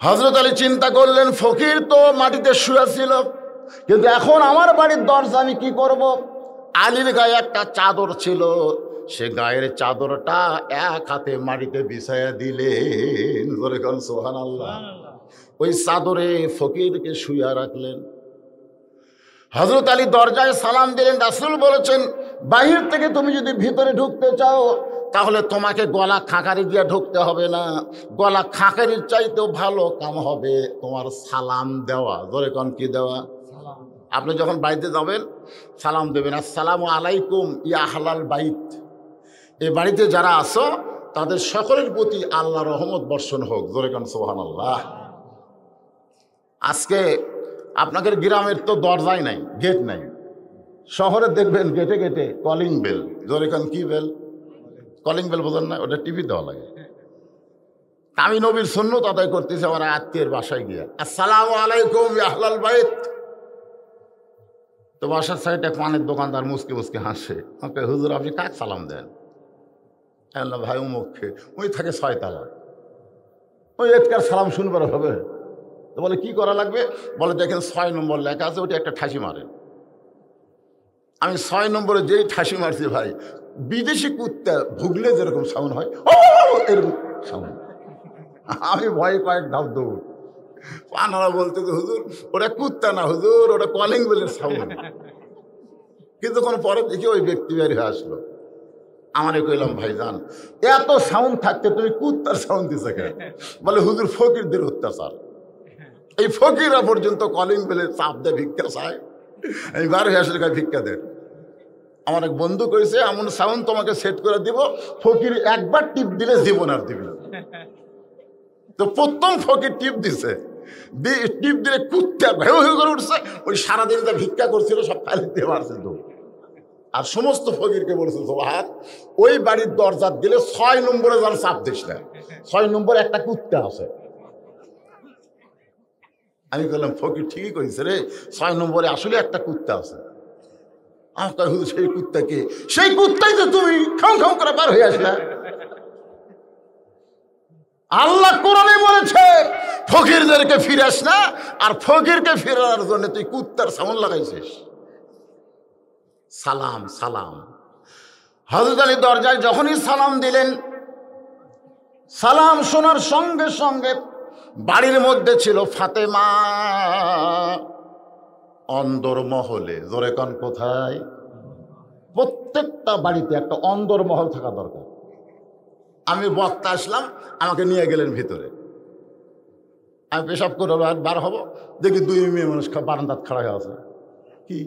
হযরত আলী চিন্তা করলেন, ফকির তো মাটিতে শুয়ে ছিল, কিন্তু এখন আমার বাড়ির দরজা আমি কি করব? আলীর গায়ে একটা চাদর ছিল, সে গায়ের চাদরটা এক হাতে মাটিতে বিছায়া দিলেন। জোরে বলেন সুবহানাল্লাহ। ওই চাদরে ফকিরকে শুইয়া রাখলেন। হযরত আলী দরজায় সালাম দিলেন। রাসূল বলেছেন, বাহির থেকে তুমি যদি ভিতরে ঢুকতে চাও তাহলে তোমাকে গলা খাঁকারি দিয়ে ঢুকতে হবে না, গলা খাঁকারির চাইতেও ভালো কাম হবে তোমার সালাম দেওয়া। জোরে কোন কি দেওয়া? আপনি যখন বাড়িতে যাবেন সালাম দেবেন, আসসালামু আলাইকুম ইয়া আহলাল বাইত। এই বাড়িতে যারা আছো তাদের সকলের প্রতি আল্লাহর রহমত বর্ষণ হোক। জোরে কোন সুবহানাল্লাহ। আজকে আপনাদের গ্রামের তো দরজাই নাই, গেট নাই। শহরে দেখবেন গেটে গেটে কলিং বেল। জোরে কোন কি বেল? কলিং বেল বোঝেন না? ওটা টিভি দেওয়া লাগে। আমি নবীর সুন্নত আদায় করতেছি আমার আত্মীয়ের বাসায় গিয়া, আসসালামু আলাইকুম ইয়া আহলাল বাইত। তো বাসার সাইডে পানের দোকানদার মুসকে মুসকে হাসে, ওকে হুজুর আপনি কাক সালাম দেন? আল্লাহ ভাই মুখে ওই থাকে 6 তালা, ওই এটকার সালাম শুনবার হবে। তো বলে কি করা লাগবে? বলে দেখেন 6 নম্বর লেখা আছে, ওটা একটা ঠাসি মারেন। আমি 6 নম্বরে যেই ঠাসি মারছি ভাই, বিদেশি কুত্তা ভুগলে যেরকম সাউন্ড হয় এরকম সাউন্ড। আমি ভয়ে কয়েক ধাপ দৌড়। পানারা বলতে হুজুর ওটা কুত্তা না হুজুর, ওটা কলিং বেলের সাউন্ড। কিছুক্ষণ পরে দেখি ওই ব্যক্তি বের হয়ে আসলো। আমারে কইলাম, ভাইজান এত সাউন্ড থাকতে তুমি কুত্তার সাউন্ড দিছে কেন? বলে হুজুর ফকিরদের অত্যাচার, এই ফকিররা পর্যন্ত কলিং বেলের চাপ দেয়, ভিক্ষা চায়। আমি বার হয়ে আসলে ভিক্ষা দেন। আমার এক বন্ধু কইছে এমন সাউন্ড তোমাকে সেট করে দিব, ফকির একবার টিপ দিলে জীবন আর দিবে। তো প্রথম ফকির টিপ দিছে, টিপ দিলে কুত্তা ভেউ ভেউ করে উঠছে। ওই সারাদিন যা ভিক্ষা করছিল সব ফাইলে দিয়ে মারছে তো। আর সমস্ত ফকিরকে বলেছে হাত ওই বাড়ির দরজা দিলে 6 নম্বরে যার চাপ দিস না, 6 নম্বরে একটা কুত্তা আছে। আমি বললাম ফকির ঠিকই কইছে রে, 6 নম্বরে আসলে একটা কুত্তা আছে। আমার হুজুর সেই কুত্তাকে, সেই কুত্তাই তো তুমি খাও খাও করে বার হয়ে আসলে। আল্লাহ কোরআনে বলেছে ফকিরদেরকে ফিরাস না, আর ফকিরকে ফেরানোর জন্য তুই কুত্তার সাউন্ড লাগাইছিস। সালাম সালাম। হযরত আলী দরজায় যখনই সালাম দিলেন, সালাম শোনার সঙ্গে সঙ্গে বাড়ির মধ্যে ছিল ফাতেমা অন্দরমহলে। জোরে কোন কোথায়? প্রত্যেকটা বাড়িতে একটা অন্দরমহল থাকা দরকার। আমি বক্তা আসলাম, আমাকে নিয়ে গেলেন ভিতরে। আমি পেশাব করে বার হব, দেখি 2 মেয়ে মানুষ বারান্দাত খাড়া হয়ে আছে। কি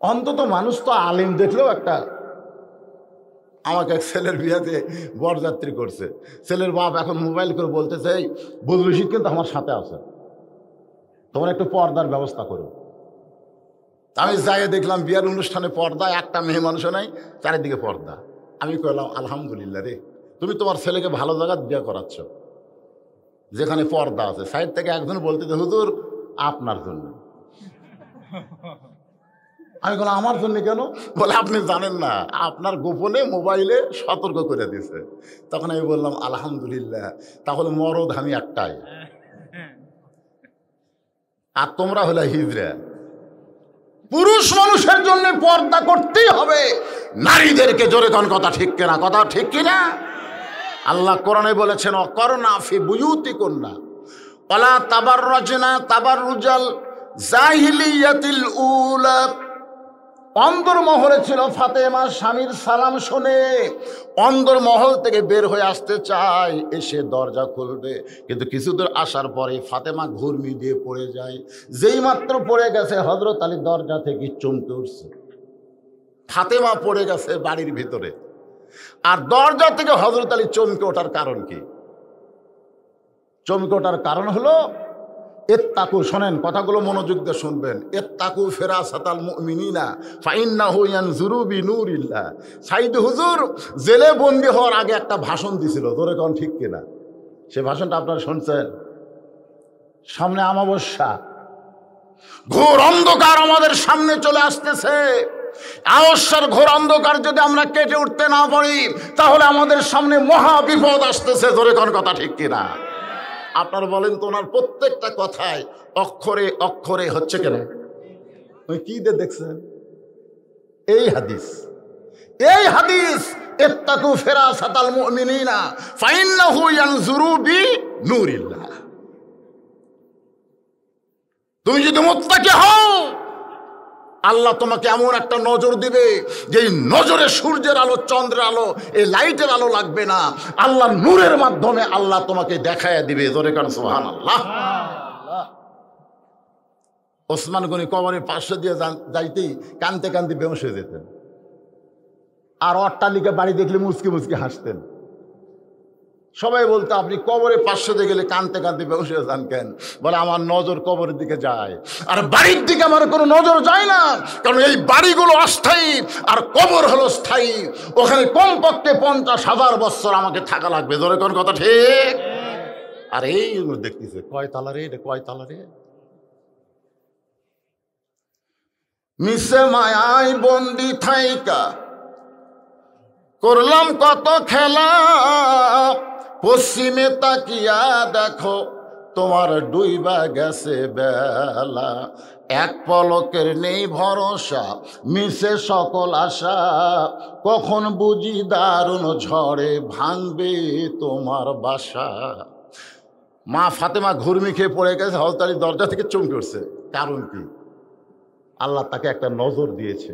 অন্তত মানুষ তো আলিম দেখলেও একটা। আমাকে এক ছেলের বিয়াতে বরযাত্রী করছে, ছেলের বাপ এখন মোবাইল করে বলতেছে এই বদরুল রশিদ কিন্তু আমার সাথে আছে, তোমার একটু পর্দার ব্যবস্থা করো। আমি যাই দেখলাম বিয়ার অনুষ্ঠানে পর্দা, একটা মেয়ে মানুষও নাই, চারিদিকে পর্দা। আমি কইলাম আলহামদুলিল্লাহ রে, তুমি তোমার ছেলেকে ভালো জায়গায় বিয়ে করাচ্ছ যেখানে পর্দা আছে। সাইড থেকে একজন বলতে হুজুর আপনার জন্য। আমি বললাম আমার জন্য কেন? বলে আপনি জানেন না, আপনার গোপনে মোবাইলে সতর্ক করে দিয়েছে। তখন আমি বললাম আলহামদুলিল্লাহ, তাহলে মরদ আমি একটাই, আর তোমরা হলে হিজড়া। পুরুষ মানুষের জন্য পর্দা করতেই হবে, নারীদেরকে জোরে কোন কথা ঠিক কিনা? কথা ঠিক কিনা? আল্লাহ কোরআনে বলেছেন অকরনা ফি বুয়ুতিকুন্না ওয়ালা তাবাররাজনা তাবাররুজাল জাহিলিয়াতিল উলা। অন্দরমহলে ছিল ফাতেমা, স্বামীর সালাম শুনে অন্দরমহল থেকে বের হয়ে আসতে চায়, এসে দরজা খুলবে, কিন্তু কিছু দূর আসার পরে ফাতেমা ঘুরমি দিয়ে পড়ে যায়। যেই মাত্র পড়ে গেছে হযরত আলী দরজা থেকে চমকে উঠছে। ফাতেমা পড়ে গেছে বাড়ির ভিতরে, আর দরজা থেকে হযরত আলী চমকে ওঠার কারণ কি? চমকে ওঠার কারণ হলো ইত্তাকু, শোনেন কথাগুলো মনোযোগ দিয়ে শুনবেন। ইত্তাকু ফিরাসাতাল মুমিনিনা ফাইন্নাহু ইয়ানজুরু বিনুরিল্লাহ। সাইদ হুজুর জেলে বন্দী হওয়ার আগে একটা ভাষণ দিছিল, জোরে কোন ঠিক কিনা? সে ভাষণটা আপনারা শুনছেন? সামনে অমাবস্যা, ঘোর অন্ধকার আমাদের সামনে চলে আসতেছে। অমাবস্যার ঘোর অন্ধকার যদি আমরা কেটে উঠতে না পারি তাহলে আমাদের সামনে মহা বিপদ আসতেছে। জোরে কোন কথা ঠিক কিনা? আপনারা বলেন তো ওনার প্রত্যেকটা কথায় অক্ষরে অক্ষরে হচ্ছে কেন? ওই কি দেখছেন? এই হাদিস, এই হাদিস, ইত্তাকু ফিরাসাতাল মুমিনিনা ফাইন্নাহু ইয়ানজুরু বিনূরিল্লাহ। তুমি যদি মুত্তাকি হও, আল্লাহ তোমাকে এমন একটা নজর দিবে যে নজরে সূর্যের আলো, চন্দ্রের আলো, এই লাইটের আলো লাগবে না। আল্লাহ নূরের মাধ্যমে আল্লাহ তোমাকে দেখায় দিবে। জোরে কান সুবহানাল্লাহ। ওসমান গনি কবরের পাশে দিয়ে যাইতেই কানতে কানতে বেহুশ হয়ে যেতেন, আর অট্টালিকা বাড়ি দেখলে মুচকি মুচকি হাসতেন। সবাই বলতো আপনি কবরের পাশে দিয়ে গেলে কানতে কানতে বেহুশ হয়ে যান কেন? বলে আমার নজর কবরের দিকে যায়, আর বাড়ির দিকে আমার কোনো নজর যায় না, কারণ এই বাড়িগুলো অস্থায়ী আর কবর হলো স্থায়ী। ওখানে কমপক্ষে 50,000 বছর আমাকে থাকা লাগবে। ধরে কোন কথা ঠিক? আর এই দেখতেছে কয় তালা রে, এটা কয় তালা রে? মিশে মায়াই বন্দি থাইকা করলাম কত খেলা, পশ্চিমে তাকিয়া দেখো তোমার ডুইবা গেছে বেলা। এক পলকের নেই ভরসা, মিশে সকল আশা, কখন বুঝি দারুণ ঝড়ে ভাঙবে তোমার বাসা। মা ফাতেমা ঘুরমি খেয়ে পড়ে গেছে, হযরত আলী দরজা থেকে চমকে উঠছে। কারণ কি? আল্লাহ তাকে একটা নজর দিয়েছে।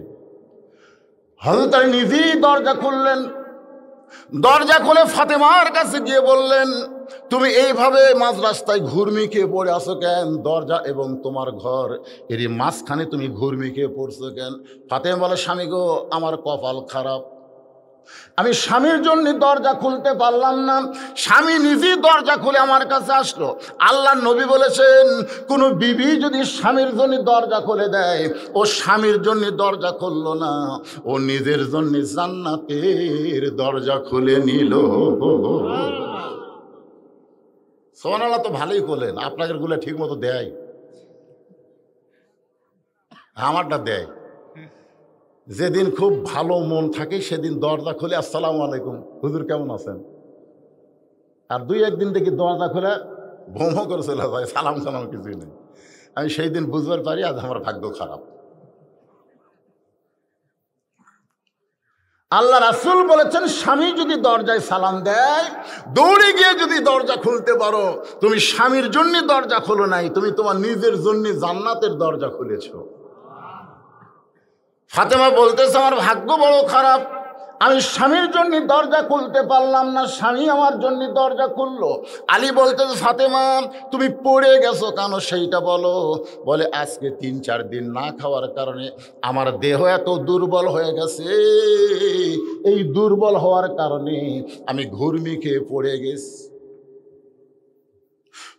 হযরত আলী নিজেই দরজা খুললেন। দরজা খুলে ফাতেমার কাছে গিয়ে বললেন, তুমি এইভাবে মাঝ রাস্তায় ঘুরমি খেয়ে পড়ে আসো কেন? দরজা এবং তোমার ঘর এরই মাঝখানে তুমি ঘুরমি খেয়ে পড়ছো কেন? ফাতেমা বলে, স্বামী গো, আমার কপাল খারাপ, আমি স্বামীর জন্য দরজা খুলতে পারলাম না। স্বামী নিজেই দরজা খুলে আমার কাছে আসলো। আল্লাহর নবী বলেছেন, কোনো বিবি যদি স্বামীর জন্য দরজা খুলে দেয়, ও স্বামীর জন্য দরজা খুললো না, ও নিজের জন্য জান্নাতের দরজা খুলে নিল। সুবহানাল্লাহ। তো ভালোই করলেন, আপনাদের গুলো ঠিক মতো দেয়, আমারটা দেয়। যেদিন খুব ভালো মন থাকে সেদিন দরজা খুলে আসসালামু আলাইকুম, হুজুর কেমন আছেন? আর দুই একদিন দেখি দরজা খুলে ভ্রম করে চলে যায়, সালাম সালাম কিছুই নেই। আমি সেই দিন বুঝবার পারি আজ আমার ভাগ্য খারাপ। আল্লাহ রাসূল বলেছেন, স্বামী যদি দরজায় সালাম দেয়, দৌড়ে গিয়ে যদি দরজা খুলতে পারো, তুমি স্বামীর জন্য দরজা খোলো নাই, তুমি তোমার নিজের জন্য জান্নাতের দরজা খুলেছো। ফাতেমা বলতেছে, আমার ভাগ্য বড় খারাপ, আমি স্বামীর জন্য দরজা খুলতে পারলাম না, স্বামী আমার জন্য দরজা খুললো। আলী বলতেছে, ফাতেমা তুমি পড়ে গেছো কেন সেইটা বলো। বলে, আজকে 3-4 দিন না খাওয়ার কারণে আমার দেহ এত দুর্বল হয়ে গেছে, এই দুর্বল হওয়ার কারণে আমি ঘুরমি খেয়ে পড়ে গেছি।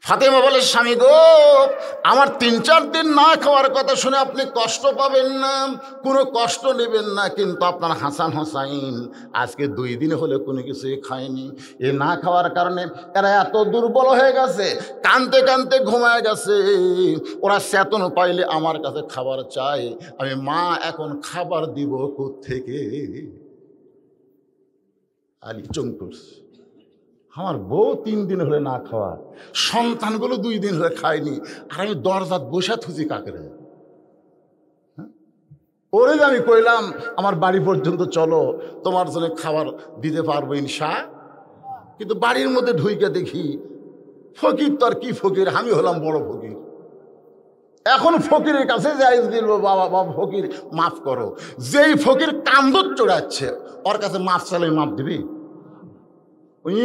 ফাতেমা বলে, স্বামী গো, আমার 3-4 দিন না খাওয়ার কথা শুনে আপনি কষ্ট পাবেন না, কোনো কষ্ট নেবেন না, কিন্তু আপনার হাসান হোসাইন আজকে 2 দিন হলে কোনো কিছুই খায়নি। এ না খাওয়ার কারণে এরা এত দুর্বল হয়ে গেছে, কানতে কানতে ঘুমায় গেছে। ওরা চেতন পাইলে আমার কাছে খাবার চায়, আমি মা এখন খাবার দিব কোত্থেকে? আলী চমকুস, আমার বউ 3 দিন হলে না খাওয়া, সন্তানগুলো 2 দিন হলে খায়নি, আর আমি দরজাত বসে থুজি কাকেরে? ওরে আমি কইলাম আমার বাড়ি পর্যন্ত চলো, তোমার জন্য খাবার দিতে পারবো ইনশা। কিন্তু বাড়ির মধ্যে ঢুইকে দেখি ফকির তো আর কি ফকির, আমি হলাম বড় ফকির। এখন ফকিরের কাছে যাই দিল, বাবা বাবা ফকির মাফ করো। যেই ফকির কান্দর চড়াচ্ছে, ওর কাছে মাফ চালে মাফ দিবি?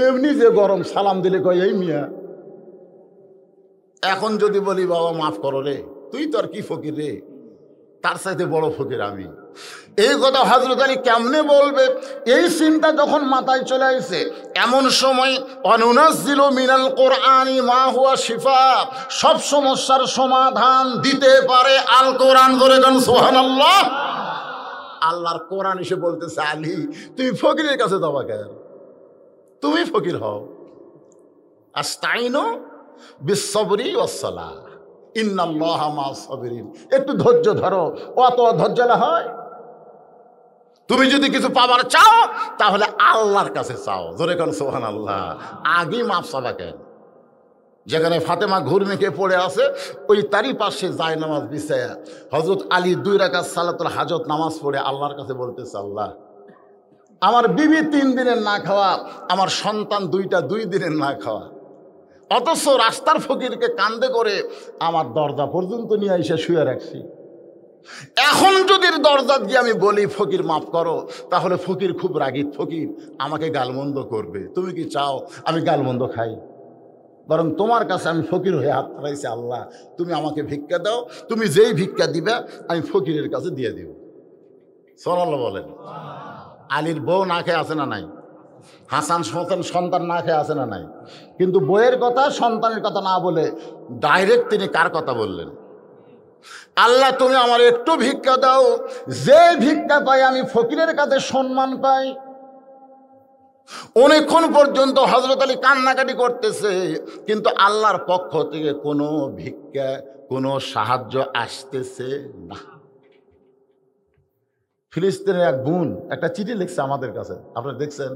এমনি যে গরম, সালাম দিলে কয় এই মিয়া। এখন যদি বলি বাবা মাফ করো রে, তুই তো আর কি ফকির রে, তার সাথে বড় ফকির আমি। এই কথা হযরত আলী কেমনে বলবে, এই চিন্তা যখন মাথায় চলে আসে, এমন সময় অনুনাজ্জিলু মিনাল কোরআনি মা হুয়া শিফা, সব সমস্যার সমাধান দিতে পারে আল কোরআন। করে গান সুবহানাল্লাহ। আল্লাহর কোরআন এসে বলতেছে, আলী তুমি ফকিরের কাছে যাবা কেন? তুমি ফকির হও। আস্তাইনু বিসসবরি ওয়াসসালাহ ইন্নাল্লাহা মা'আস সাবিরিন। একটু ধৈর্য ধরো, অত ধৈর্য না হয়। তুমি যদি কিছু পাবার চাও তাহলে আল্লাহর কাছে চাও। জোরে কোন সুবহানাল্লাহ। আগে মাফ চাবা কেন? যেখানে ফাতেমা ঘুরনিকে পড়ে আছে ওই তারই পাশে যায় নামাজ বিছায়া হযরত আলী 2 রাকাত সালাতুল হাজত নামাজ পড়ে আল্লাহর কাছে বলতেছে, আল্লাহ আমার বিবি 3 দিনের না খাওয়া, আমার সন্তান 2টা 2 দিনের না খাওয়া, অথচ রাস্তার ফকিরকে কান্দে করে আমার দরজা পর্যন্ত নিয়ে এসে শুয়ে রাখছি। এখন যদি দরজা দিয়ে আমি বলি ফকির মাফ করো, তাহলে ফকির খুব রাগী, ফকির আমাকে গালমন্দ করবে। তুমি কি চাও আমি গালমন্দ খাই? বরং তোমার কাছে আমি ফকির হয়ে হাত পাইছি, আল্লাহ তুমি আমাকে ভিক্ষা দাও, তুমি যেই ভিক্ষা দিবে আমি ফকিরের কাছে দিয়ে দিব। সুবহানাল্লাহ বলেন। আলীর বউ না খেয়ে আছে না নাই? হাসান সন্তান না খেয়ে আছে না নাই? কিন্তু বইয়ের কথা সন্তানের কথা না বলে ডাইরেক্ট তিনি কার কথা বললেন? আল্লাহ তুমি আমার একটু ভিক্ষা দাও, যে ভিক্ষা পাই আমি ফকিরের কাছে সম্মান পাই। অনেকক্ষণ পর্যন্ত হযরত আলী কান্নাকাটি করতেছে, কিন্তু আল্লাহর পক্ষ থেকে কোনো ভিক্ষা কোনো সাহায্য আসতেছে না। ফিলিস্তিনের এক বোন একটা চিঠি লিখছে আমাদের কাছে, আপনারা দেখছেন?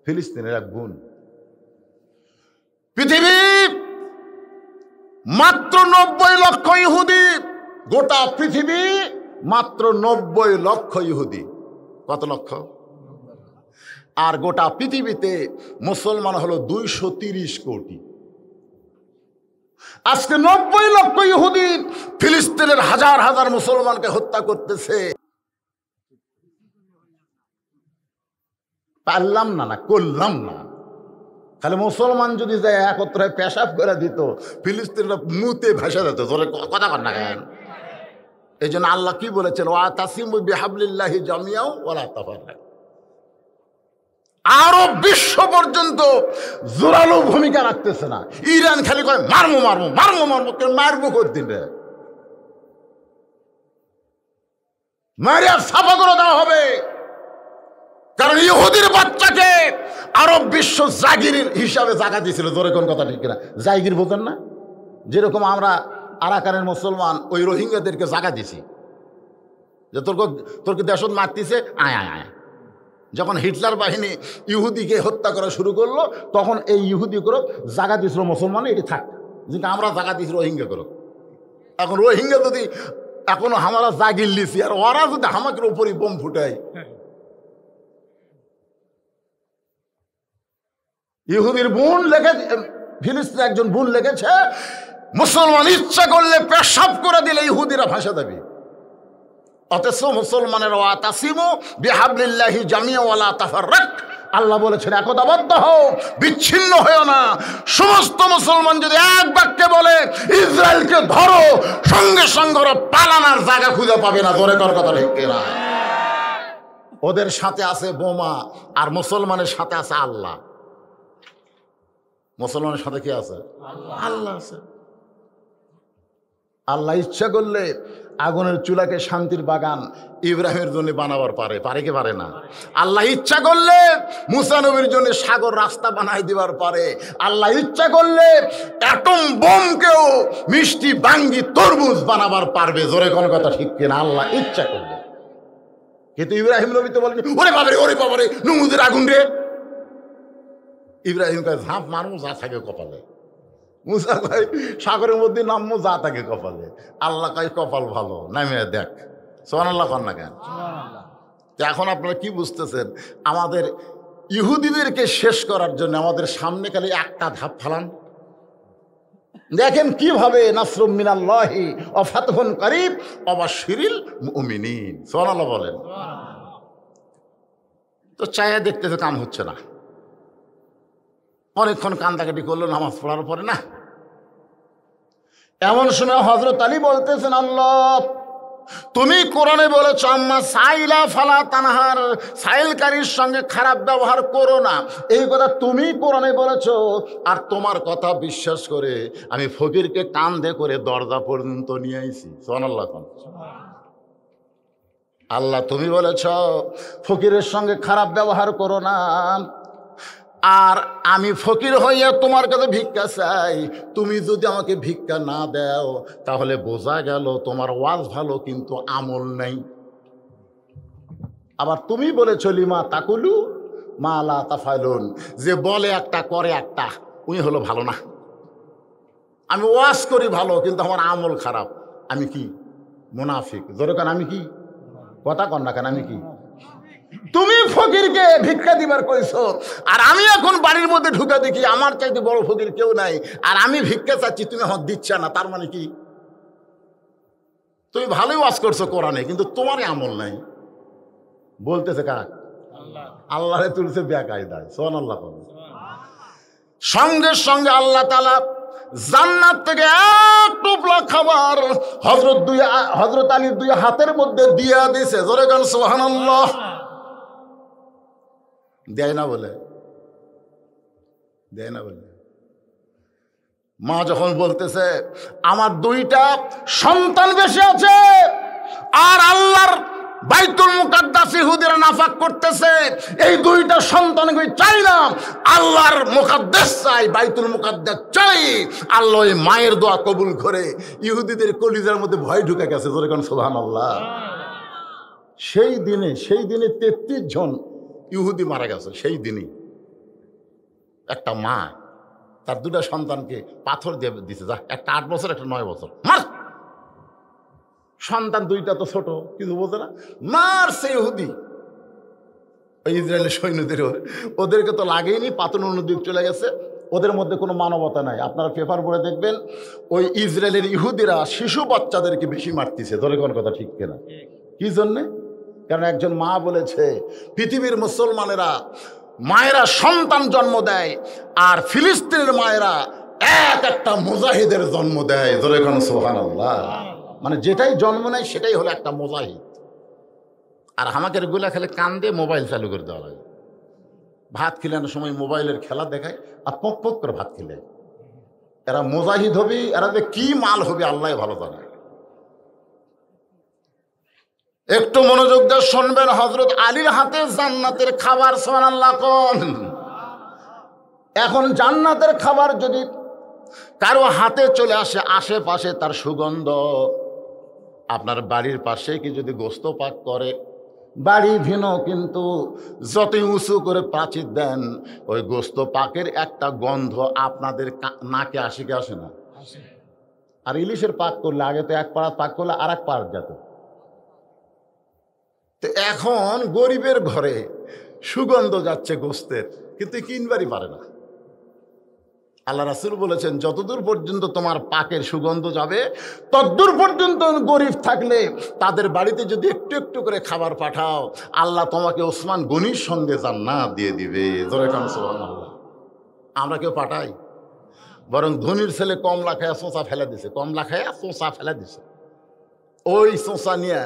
ফিলিস্তিনের এক বোন, পৃথিবী মাত্র 90 লক্ষ ইহুদি, গোটা পৃথিবী মাত্র 90 লক্ষ ইহুদি। কত লক্ষ? আর গোটা পৃথিবীতে মুসলমান হলো 230 কোটি। আজকে 90 লক্ষ ইহুদি ফিলিস্তিনের হাজার হাজার মুসলমানকে হত্যা করতেছে। পারলাম না, করলাম না। খালি মুসলমান যদি যায় একত্রে পেশাব করে দিত, ফিলিস্তিনরা মুতে ভাসা যেত। তোর কথা কর না কেন? এই জন্য আল্লাহ কি বলেছেন, ওয়াতাসিমু বিহাবলিল্লাহি জামিআ ওয়ালা তাফাররাকু। আরব বিশ্ব পর্যন্ত জোরালো ভূমিকা রাখতেছে না। ইরান খালি কয় মারমু মারমু মারমু মারমু, কেন মারবো কতদিন রে? মারিয়া সাফা করে দেওয়া হবে। কারণ ইহুদির বাচ্চাকে আরব বিশ্ব জাগির হিসাবে জায়গা দিয়েছিল। জোরে কোন কথা ঠিক কিনা? জাগির বোঝেন না? যেরকম আমরা আরাকানের মুসলমান ওই রোহিঙ্গাদেরকে জায়গা দিছি, যে তোরকে দেশত মারতেছে, আয় আয় আয়। যখন হিটলার বাহিনী ইহুদিকে হত্যা করা শুরু করলো, তখন এই ইহুদি করে জায়গা দিয়েছিল মুসলমান, এটি থাক, যেটা আমরা জায়গা দিয়েছি রোহিঙ্গা করো। এখন রোহিঙ্গা যদি এখনো আমরা জাগির লিছি, আর ওরা যদি আমাকে উপরই বোম ফুটায়। ইহুদির বোন লেগে, ফিলিস্তিনের একজন বোন লেগেছে, মুসলমান ইচ্ছা করলে পেশাব করে দিলে ইহুদিরা ভাষা দেবে। অথচ মুসলমানের ওয়াতাসিমু বিহাবলিল্লাহি জামিআ ওয়ালা তাফাররাকু, আল্লাহ বলেছেন একতাবদ্ধ হও, বিচ্ছিন্ন হও না। সমস্ত মুসলমান যদি এক বাক্যে বলে ইসরায়েলকে ধরো, সঙ্গে সঙ্গে ওরা পালানোর জায়গা খুঁজে পাবে না। জোরে কর কথা ঠিক কিনা? ওদের সাথে আছে বোমা, আর মুসলমানের সাথে আছে আল্লাহ। মুসলমানের সাথে কি আছে? আল্লাহ আছে। আল্লাহ ইচ্ছা করলে আগুনের চুলাকে শান্তির বাগান ইব্রাহিমের জন্য বানাবার পারে, পারে কি পারে না? আল্লাহ ইচ্ছা করলে মুসা নবীর জন্য সাগর রাস্তা বানাই দিবার পারে। আল্লাহ ইচ্ছা করলে অ্যাটম বোমকেও মিষ্টি বাঙ্গি তরমুজ বানাবার পারবে। জোরে কোন কথা ঠিক কিনা? আল্লাহ ইচ্ছা করলে। কিন্তু ইব্রাহিম নবী তো বলেন, ওরে বাবারে নমরুদের আগুন রে। ইব্রাহিম কয় ঝাঁপ মারমু যা থাকে কপালে। মুসা কয় সাগরের মধ্যে নামবো যা থাকে কপালে। আল্লাহ কয় কপাল ভালো, নামে দেখ। সুবহানাল্লাহ কন না কেন? এখন আপনারা কি বুঝতেছেন? আমাদের ইহুদিদেরকে শেষ করার জন্য আমাদের সামনে খালি একটা ধাপ ফালান। দেখেন কিভাবে নাসরুম মিনাল্লাহি ওয়া ফাতহুন করিব ওয়া বাশশিরিল মুমিনিন। সুবহানাল্লাহ বলেন। তো চায়া দেখতে কাম হচ্ছে না। অনেকক্ষণ কান্দাকাটি করলো নামাজ পড়ার পরে, না। এমন সময় হযরত আলী বলতেছেন, আল্লাহ তুমি কোরআনে বলেছ আম্মা সাইলা ফালা তানহার, সাইলকারীর সঙ্গে খারাপ ব্যবহার করো না। এই কথা তুমি কোরআনে বলেছ, আর তোমার কথা বিশ্বাস করে আমি ফকিরকে কান্দে করে দরজা পর্যন্ত নিয়ে আইছি। সুবহানাল্লাহ। আল্লাহ তুমি বলেছ ফকিরের সঙ্গে খারাপ ব্যবহার করো না, আর আমি ফকির হইয়া তোমার কাছে ভিক্ষা চাই। তুমি যদি আমাকে ভিক্ষা না দাও, তাহলে বোঝা গেল তোমার ওয়াজ ভালো কিন্তু আমল নাই। আবার তুমি বলেছ লিমা তাকুলু মা লা তাফালুন, যে বলে একটা করে একটা, উনি হলো ভালো না। আমি ওয়াজ করি ভালো, কিন্তু আমার আমল খারাপ। আমি কি মুনাফিক? জোরে কেন আমি কি? কথা কন না কেন আমি কি? তুমি ফকিরকে ভিক্ষা দিবার কইছো, আর আমি এখন বাড়ির মধ্যে ঢুকে দেখি আমার চাইতে বড় ফকির কেউ নাই, আর আমি ভিক্ষা চাচ্ছি, তুমি আমার দিচ্ছ না। তার মানে কি? তুমি ভালোই ওয়াজ করছো কোরআনে, কিন্তু তোমারই আমল নাই। বলতেছে কাক? আল্লাহরে তুলছে বেকায়দায়। সুবহানাল্লাহ। সঙ্গে সঙ্গে আল্লাহ তাআলা জান্নাত থেকে এক টোপলা খাবার হযরত আলীর দুই হাতের মধ্যে দিয়া দিয়েছে। জোরে গান সুবহানাল্লাহ। দেয় না বলে? দেয় না বলে? মা যখন বলতেছে আমার দুইটা সন্তান বেশি আছে, আর আল্লাহর বাইতুল মুকাদ্দাস ইহুদিরা নাফাক করতেছে, এই দুইটা সন্তানকে চাই না, আল্লাহর মুকাদ্দাস চাই, বাইতুল মুকাদ্দাস চাই। আল্লাহ ওই মায়ের দোয়া কবুল করে ইহুদিদের কলিজার মধ্যে ভয় ঢুকে গেছে। জোরে কোন সুবহানাল্লাহ। সেই দিনে 33 জন ইহুদি মারা গেছে। সেই দিনই একটা মা তার দুটা সন্তানকে পাথর দিয়ে দিছে, যা একটা 8 বছর, একটা 9 বছর। মার! সন্তান দুইটা তো ছোট, কিছু বোঝে না, মারছে ইহুদি। ওই ইসরায়েলের সৈন্যদের ওদেরকে তো লাগেইনি, পাথর অন্য দিক চলে গেছে। ওদের মধ্যে কোনো মানবতা নাই। আপনারা পেপার পড়ে দেখবেন ওই ইসরায়েলের ইহুদিরা শিশু বাচ্চাদেরকে বেশি মারতেছে। ধরে কোন কথা ঠিক কিনা? কি জন্যে? কারণ একজন মা বলেছে পৃথিবীর মুসলমানেরা মায়েরা সন্তান জন্ম দেয়, আর ফিলিস্তিনের মায়েরা একটা মুজাহিদের জন্ম দেয়। ধরে কোন সুবহানাল্লাহ। মানে যেটাই জন্ম নেয় সেটাই হলো একটা মুজাহিদ। আর আমাদের গুলা খেলে কান দিয়ে মোবাইল চালু করে দেওয়া লাগে। ভাত খিলানোর সময় মোবাইলের খেলা দেখায়, আর পক পক করে ভাত খিলে। এরা মুজাহিদ হবে, এরা যে কি মাল হবে আল্লাহ ভালো জানে। একটু মনোযোগ দিয়ে শুনবেন, হযরত আলীর হাতে জান্নাতের খাবার। সুবহানাল্লাহ কোন? এখন জান্নাতের খাবার যদি কারো হাতে চলে আসে, আশেপাশে তার সুগন্ধ, আপনার বাড়ির পাশে কি যদি গোস্ত পাক করে, বাড়ি ভিন্ন কিন্তু যতই উঁচু করে প্রাচীর দেন, ওই গোস্ত পাকের একটা গন্ধ আপনাদের নাকে আসে কি আসে না? আর ইলিশের পাক করলে আগে তো এক পাড়া পাক করলে আর এক পাড়া যেত। তো এখন গরিবের ঘরে সুগন্ধ যাচ্ছে গোস্তের, কিন্তু কিনবারই পারে না। আল্লাহ রাসূল বলেছেন যতদূর পর্যন্ত তোমার পাকের সুগন্ধ যাবে, ততদূর পর্যন্ত গরিব থাকলে তাদের বাড়িতে যদি একটু একটু করে খাবার পাঠাও, আল্লাহ তোমাকে ওসমান গনির সঙ্গে জান্নাত দিয়ে দিবে। জোরে কান সুবহানাল্লাহ। আমরা কেউ পাঠাই? বরং ধনির ছেলে কমলা খায়া চোঁচা ফেলে দিছে, কমলা খায়া চোঁচা ফেলে দিছে। ওই চোঁচা নিয়ে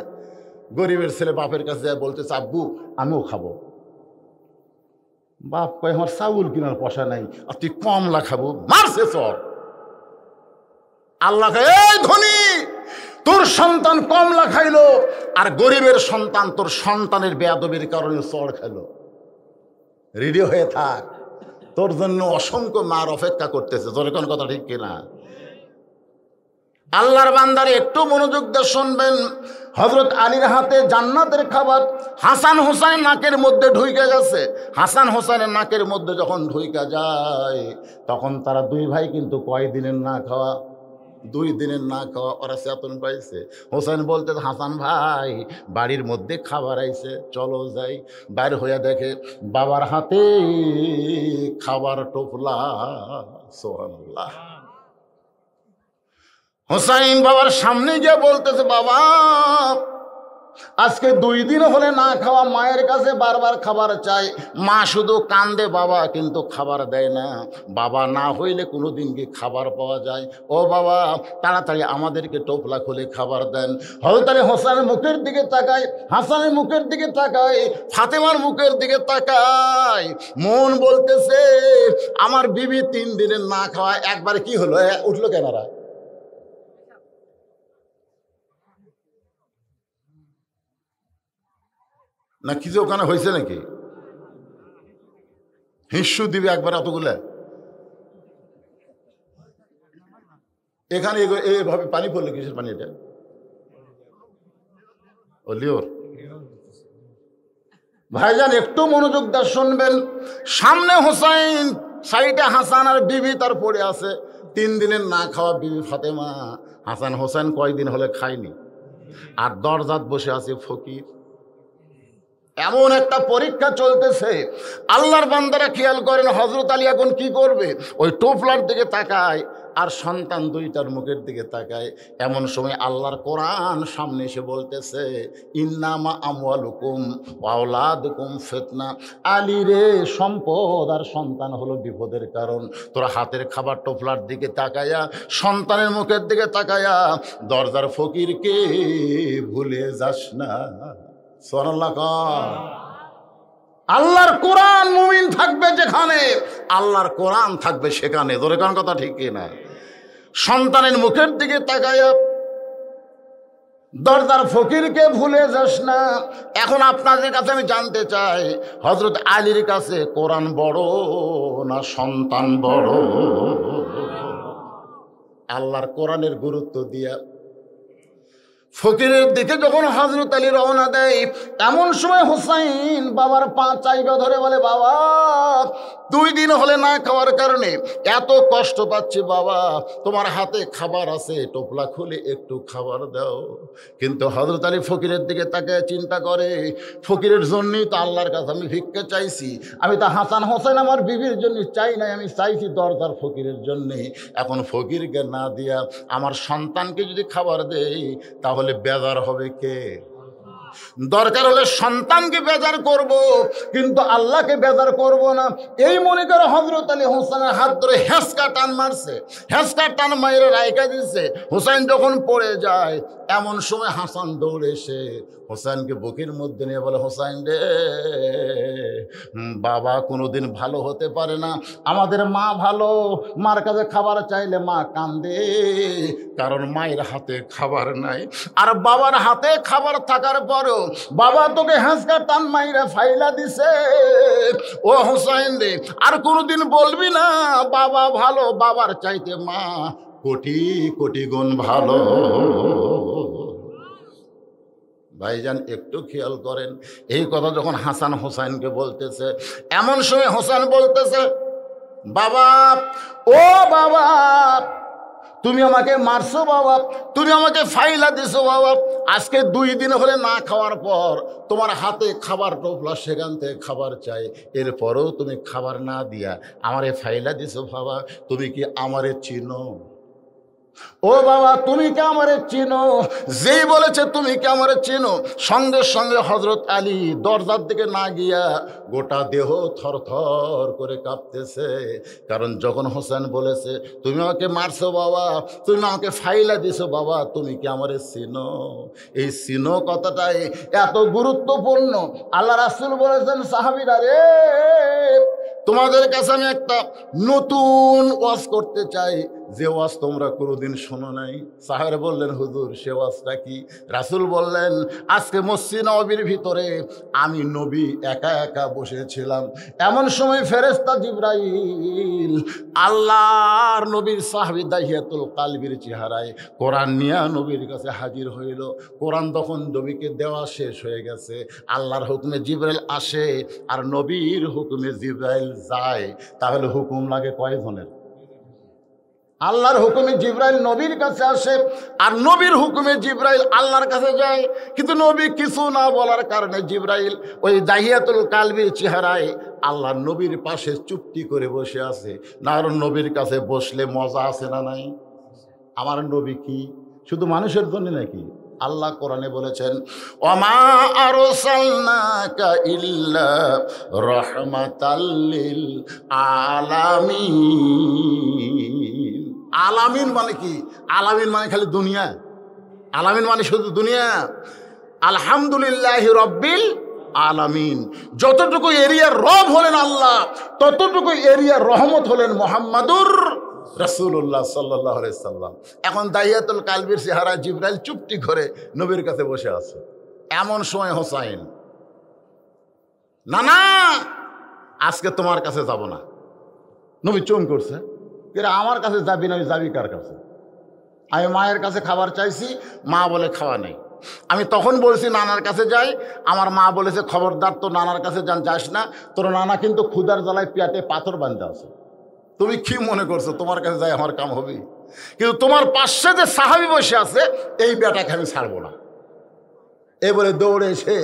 গরিবের ছেলে বাপের কাছে যায়, বলতেছে আব্বু আমিও খাবো। বাপ কয় আমার চাউল কেনার পয়সা নাই, আর তুই কমলা খাবো? মারছে চর। আল্লাহ কয় এই ধনী, তোর সন্তান কমলা খাইলো, আর গরিবের সন্তান তোর সন্তানের বেয়াদবির কারণে চর খাইলো। রেডি হয়ে থাক, তোর জন্য অসংখ্য মার অপেক্ষা করতেছে। জোরে কোন কথা ঠিক কিনা? আল্লাহর বান্দারে একটু মনোযোগ দিয়ে শুনবেন, হযরত আলীর হাতে জান্নাতের খাবার হাসান হোসেন নাকের মধ্যে ঢুইকে গেছে। হাসান হোসেনের নাকের মধ্যে যখন ঢুইকা যায়, তখন তারা দুই ভাই কিন্তু কয় দিনের না খাওয়া? 2 দিনের না খাওয়া। ওরা চেতন পাইছে। হোসেন বলতে, হাসান ভাই বাড়ির মধ্যে খাবার আইছে, চলো যাই। বাইর হইয়া দেখে বাবার হাতে খাবার টোপলা। সুবহানাল্লাহ। হোসাইন বাবার সামনে গিয়ে বলতেছে, বাবা আজকে 2 দিন হলে না খাওয়া, মায়ের কাছে বারবার খাবার চাই, মা শুধু কান্দে, বাবা কিন্তু খাবার দেয় না। বাবা না হইলে কোনোদিন কি খাবার পাওয়া যায়? ও বাবা তাড়াতাড়ি আমাদেরকে টোপলা খুলে খাবার দেন। হযরত আলী হোসেনের মুখের দিকে তাকায়, হাসানের মুখের দিকে তাকায়, ফাতেমার মুখের দিকে তাকায়। মন বলতেছে আমার বিবি 3 দিনের না খাওয়া, একবার কি হলো? উঠলো কেনারা? না কিছু ওখানে হয়েছে নাকি? হিস্যু দিবে একবার এতগুলা? এখানে এইভাবে পানি পড়লে কিসের পানি এটা? ও লিওর। ভাইজান একটু মনোযোগ দিয়ে শুনবেন, সামনে হোসাইন, সাইডে হাসান, আর বিবি তার পড়ে আছে। 3 দিনের না খাওয়া বিবি ফাতেমা হাসান হোসেন কয়দিন হলে খায়নি, আর দরজাত বসে আছে ফকির। এমন একটা পরীক্ষা চলতেছে। আল্লাহর বান্দারা খেয়াল করেন, হযরত আলী এখন কি করবে? ওই টোপলার দিকে তাকায় আর সন্তান দুইটার মুখের দিকে তাকায়। এমন সময় আল্লাহর কোরআন সামনে এসে বলতেছে, ইন্নামা আমওয়ালুকুম ওয়া আওলাদুকুম ফিতনা। আলী রে, সম্পদ আর সন্তান হলো বিপদের কারণ। তোরা হাতের খাবার টোপলার দিকে তাকায়া, সন্তানের মুখের দিকে তাকায়া দরজার ফকিরকে ভুলে যাস না। সুবহানাল্লাহ। আল্লাহর কোরআন মুমিন থাকবে যেখানে, আল্লাহর কোরআন থাকবে সেখানে। ধরে কোন কথা ঠিক কিনা? সন্তানের মুখের দিকে তাকায়া দরজার ফকিরকে ভুলে যাস না। এখন আপনাদের কাছে আমি জানতে চাই, হযরত আলীর কাছে কোরআন বড় না সন্তান বড়? আল্লাহর কোরআনের গুরুত্ব দিয়া ফকিরের দিকে যখন হযরত আলী রওনা দেয়, এমন সময় হুসাইন বাবার পা চাইবা ধরে বলে, বাবা 2 দিন হলে না খাওয়ার কারণে এত কষ্ট পাচ্ছি, বাবা তোমার হাতে খাবার আছে, টোপলা খুলে একটু খাবার দাও। কিন্তু হযরত আলী ফকিরের দিকে তাকে চিন্তা করে, ফকিরের জন্যই তো আল্লাহর কাছে আমি ভিক্ষা চাইছি। আমি তো হাসান হোসেন আমার বিবির জন্য চাই নাই, আমি চাইছি দরজার ফকিরের জন্যে। এখন ফকিরকে না দিয়া আমার সন্তানকে যদি খাবার দেই তাহলে বেজার হবে কে? দরকার হলে সন্তানকে বেজার করব, কিন্তু আল্লাহকে বেজার করব না। এই মনে করে হযরত আলী হোসেনের হাত ধরে হেঁচকা টান মারছে, হেঁচকা টান মাইরে রাইকা দিচ্ছে। হুসাইন যখন পড়ে যায়, এমন সময় হাসান দৌড়ে এসে হোসেনকে বুকের মধ্যে নিয়ে বলে, হোসেন রে, বাবা কোনোদিন ভালো হতে পারে না, আমাদের মা ভালো, মার কাছে খাবার চাইলে মা কান্দে, কারণ মায়ের হাতে খাবার নাই। আর বাবার হাতে খাবার থাকার পরও বাবা তোকে হেঁচকা টান মাইরা ফাইলা দিছে। ও হোসেন রে, আর কোনোদিন বলবি না বাবা ভালো, বাবার চাইতে মা কোটি কোটি গুণ ভালো। ভাইজান একটু খেয়াল করেন, এই কথা যখন হাসান হোসেনকে বলতেছে, এমন সময় হোসেন বলতেছে, বাবা, ও বাবা, তুমি আমাকে মারছো বাবা, তুমি আমাকে ফাইলা দিছো বাবা। আজকে 2 দিন হলে না খাওয়ার পর তোমার হাতে খাবার টোপলা, সেখান থেকে খাবার চাই, এরপরেও তুমি খাবার না দিয়া আমারে ফাইলা দিছো বাবা। তুমি কি আমারে চিনো? ও বাবা, তুমি কি আমারে চিনো? যেই বলেছে তুমি কি আমারে চিনো, সঙ্গে সঙ্গে হযরত আলী দরজার দিকে না গিয়া গোটা দেহ থরথর করে কাঁপতেছে। কারণ যখন হোসেন বলেছে, তুমি আমাকে মারছো বাবা, তুমি আমাকে ফাইলা দিছো বাবা, তুমি কি আমারে চিনো? এই চিনো কথাটাই এত গুরুত্বপূর্ণ। আল্লাহ রাসূল বলেছেন, সাহাবীরা রে, তোমাদের কাছে আমি একটা নতুন ওয়াজ করতে চাই, যে ওয়াজ তোমরা কোনোদিন শোনো নাই। সাহাবারা বললেন, হুজুর সে ওয়াজটা কি? রাসূল বললেন, আজকে মসজিদ নববীর ভিতরে আমি নবী একা একা বসেছিলাম, এমন সময় ফেরেশতা জিবরাইল আল্লাহর নবীর সাহাবী দাহিয়াতুল কালবির চেহারায় কোরআন নিয়ে নবীর কাছে হাজির হইল। কোরআন তখন নবীকে দেওয়া শেষ হয়ে গেছে। আল্লাহর হুকুমে জিবরাইল আসে আর নবীর হুকুমে জিবরাইল যায়। তাহলে হুকুম লাগে কয়জনের? আল্লাহর হুকুমে জিবরাইল নবীর কাছে আসে আর নবীর হুকুমে জিবরাইল আল্লাহর কাছে যায়। কিন্তু নবী কিছু না বলার কারণে জিবরাইল ওই দাহিয়াতুল কালবির চেহারায় আল্লাহ নবীর পাশে চুপটি করে বসে আছে। না, আর নবীর কাছে বসলে মজা আছে না নাই? আমার নবী কি শুধু মানুষের জন্য নাকি? আল্লাহ কোরআনে বলেছেন, ওমা আরসালনাকা ইল্লা রাহমাতাল লিল আলামিন। আলামিন মানে কি? আলামিন মানে খালি দুনিয়া, আলামিন মানে শুধু দুনিয়া। আলহামদুলিল্লাহি রাব্বিল আলামিন, যতটুকু এরিয়ার রব হলেন আল্লাহ, ততটুকু এরিয়ার রহমত হলেন মুহাম্মাদুর রাসূলুল্লাহ সাল্লাল্লাহু আলাইহি সাল্লাম। এখন দাহিয়াতুল কালবির চেহারা জিবরাইল চুপটি করে নবীর কাছে বসে আছে। এমন সময় হোসাইন, না না, আজকে তোমার কাছে যাব না। নবী চুম করছে, আমার কাছে যাবি না, যাবি কার কাছে? আমি মায়ের কাছে খাবার চাইছি, মা বলে খাওয়া নেই। আমি তখন বলছি নানার কাছে যাই, আমার মা বলেছে খবরদার তো নানার কাছে যাস না, তোর নানা কিন্তু ক্ষুধার জ্বালায় পেটে পাথর বাঁধতে আছে। তুমি কি মনে করছো তোমার কাছে যাই আমার কাম হবে? কিন্তু তোমার পাশে যে সাহাবী বসে আছে এই বেটাকে আমি ছাড়বো না। এবারে দৌড়ে এসে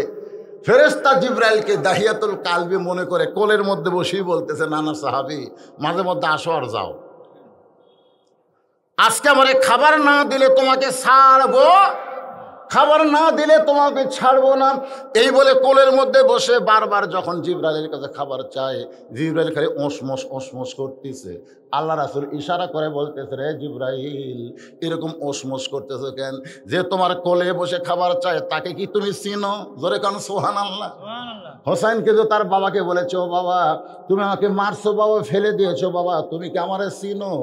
ফেরেশতা জিবরাইলকে দাহিয়াতুল কালবি মনে করে কোলের মধ্যে বসেই বলতেছে, নানা সাহাবী মাঝে মধ্যে আসো আর যাও, আজকে আমারে খাবার না দিলে তোমাকে ছাড়বো, খাবার না দিলে তোমাকে ছাড়বো না। এই বলে কোলের মধ্যে বসে বারবার যখন জিবরাইলের কাছে খাবার চায়, জিবরাইল খালি ওসমস ওসমস করতেছে। আল্লাহ রাসূল ইশারা করে বলতেছে, রে জিবরাইল এরকম ওসমস করতেছে কেন? যে তোমার কোলে বসে খাবার চায় তাকে কি তুমি চিনো? জোরে কান সুবহানাল্লাহ। হোসাইনকে তো তার বাবাকে বলেছো, বাবা তুমি আমাকে মারছো, বাবা ফেলে দিয়েছো, বাবা তুমি কি আমারে চিনো?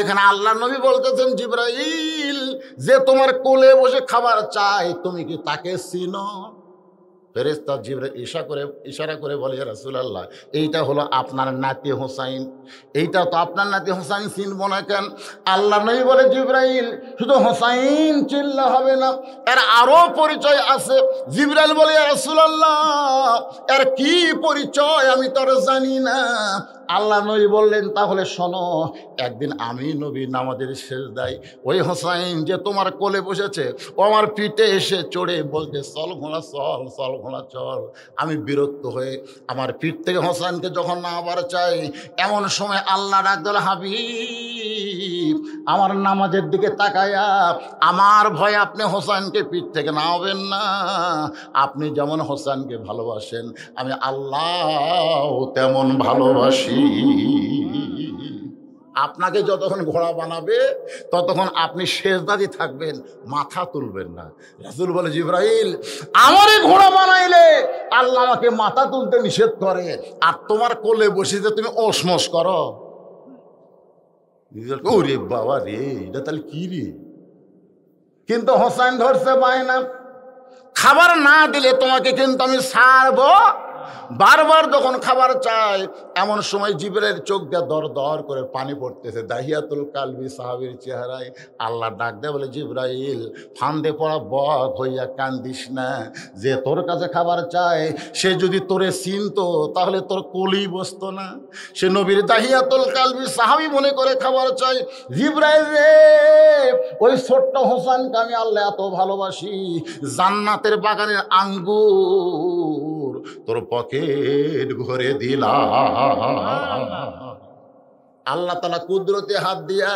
এখানে আল্লাহ নবী বলতেছেন, জিবরাইল যে তোমার কোলে বসে খাবার চায় তুমি কি তাকে চিনো? ফেরেশতা জিবরাইল ইশারা করে বলে, ইয়া রাসূলুল্লাহ এইটা হলো আপনার নাতি হোসাইন, এইটা তো আপনার নাতি হোসাইন, চিনব না কেন? আল্লাহ নবী বলে, জিবরাইল শুধু হোসাইন চিনলে হবে না, এর আরো পরিচয় আছে। জিবরাইল বলে, ইয়া রাসূলুল্লাহ এর কি পরিচয় আমি তো আর জানি না। আল্লাহ নবী বললেন, তাহলে শোনো, একদিন আমি নবী নামাজের সেজদায় ওই হোসাইন যে তোমার কোলে বসেছে ও আমার পিঠে এসে চড়ে বলতে, চল ঘোড়া চল, চল ঘোড়া চল। আমি বিরক্ত হয়ে আমার পিঠ থেকে হোসাইনকে যখন না আবার চাই, এমন সময় আল্লাহ ডাক দিল, হাবিব আমার নামাজের দিকে তাকায়া আমার ভয়ে আপনি হোসাইনকে পিঠ থেকে নামাবেন না। আপনি যেমন হোসাইনকে ভালোবাসেন আমি আল্লাহ তেমন ভালোবাসি। আপনাকে যতক্ষণ ঘোড়া বানাবে ততক্ষণ আপনি সেজদাতে থাকবেন, মাথা তুলবেন না। রাসূল বলে, জিবরাইল আমারে ঘোড়া বানাইলে আল্লাহ আমাকে মাথা তুলতে নিষেধ করে, আর তোমার কোলে বসিতে তুমি ওসমস করো। ওরে বাবা রে, এটা তাহলে কি রে? কিন্তু হোসাইন ধরছে বায়না, খাবার না দিলে তোমাকে কিন্তু আমি ছাড়বো। বারবার যখন খাবার চায় এমন সময় জিবরাইল চোখ দিয়ে দর দর করে পানি পড়তেছে দাহিয়াতুল কালবি সাহাবীর চেহারায়। আল্লাহ ডাক দেয় বলে, জিবরাইল ফান্দে পড়া বক হইয়া কান্দিস না, যে তোর কাছে খাবার চায় সে যদি তোরে চিনতো তাহলে তোর কোলেই বসতো না। সে নবীর দাহিয়াতুল কালবি সাহাবী মনে করে খাবার চাই। জিবরাইল রে, ওই ছোট্ট হোসেনকে আমি আল্লাহ এত ভালোবাসি, জান্নাতের বাগানের আঙ্গুর তোর পকেট ভরে দিলাম। আল্লাহ তাআলা কুদরতে হাত দিয়া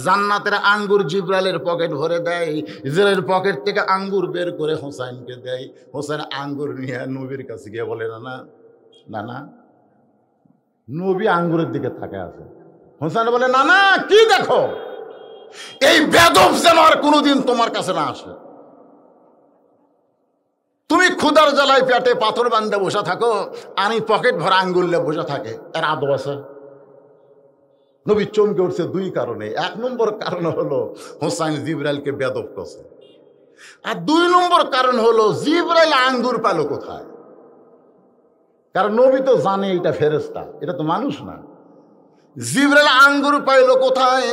জান্নাতের আঙ্গুর জিবরাইলের পকেট ভরে দেয়। জিবরাইলের পকেট থেকে আঙ্গুর বের করে হোসাইনকে দেয়। হোসাইন আঙ্গুর নিয়ে নবীর কাছে গিয়ে বলে, না না না, নবী আঙ্গুরের দিকে তাকে আছে। হোসাইন বলে, না না কি দেখো, এই বেদব যেন আর কোনোদিন তোমার কাছে না আসে। তুমি ক্ষুধার জ্বালায় পেটে পাথর বান্ধে বসে থাকো, আমি পকেট ভরা আঙ্গুলে বসে থাকে, এর আদব আছে? নবী চমকে উঠছে দুই কারণে। এক নম্বর কারণ হলো হোসাইন জিবরাইলকে বেদব করছে, আর দুই নম্বর কারণ হলো জিবরাইল আঙ্গুর পেল কোথায়? কারণ নবী তো জানে এটা ফেরেশতা, এটা তো মানুষ না। জিবরাইল আঙ্গুর পাইল কোথায়?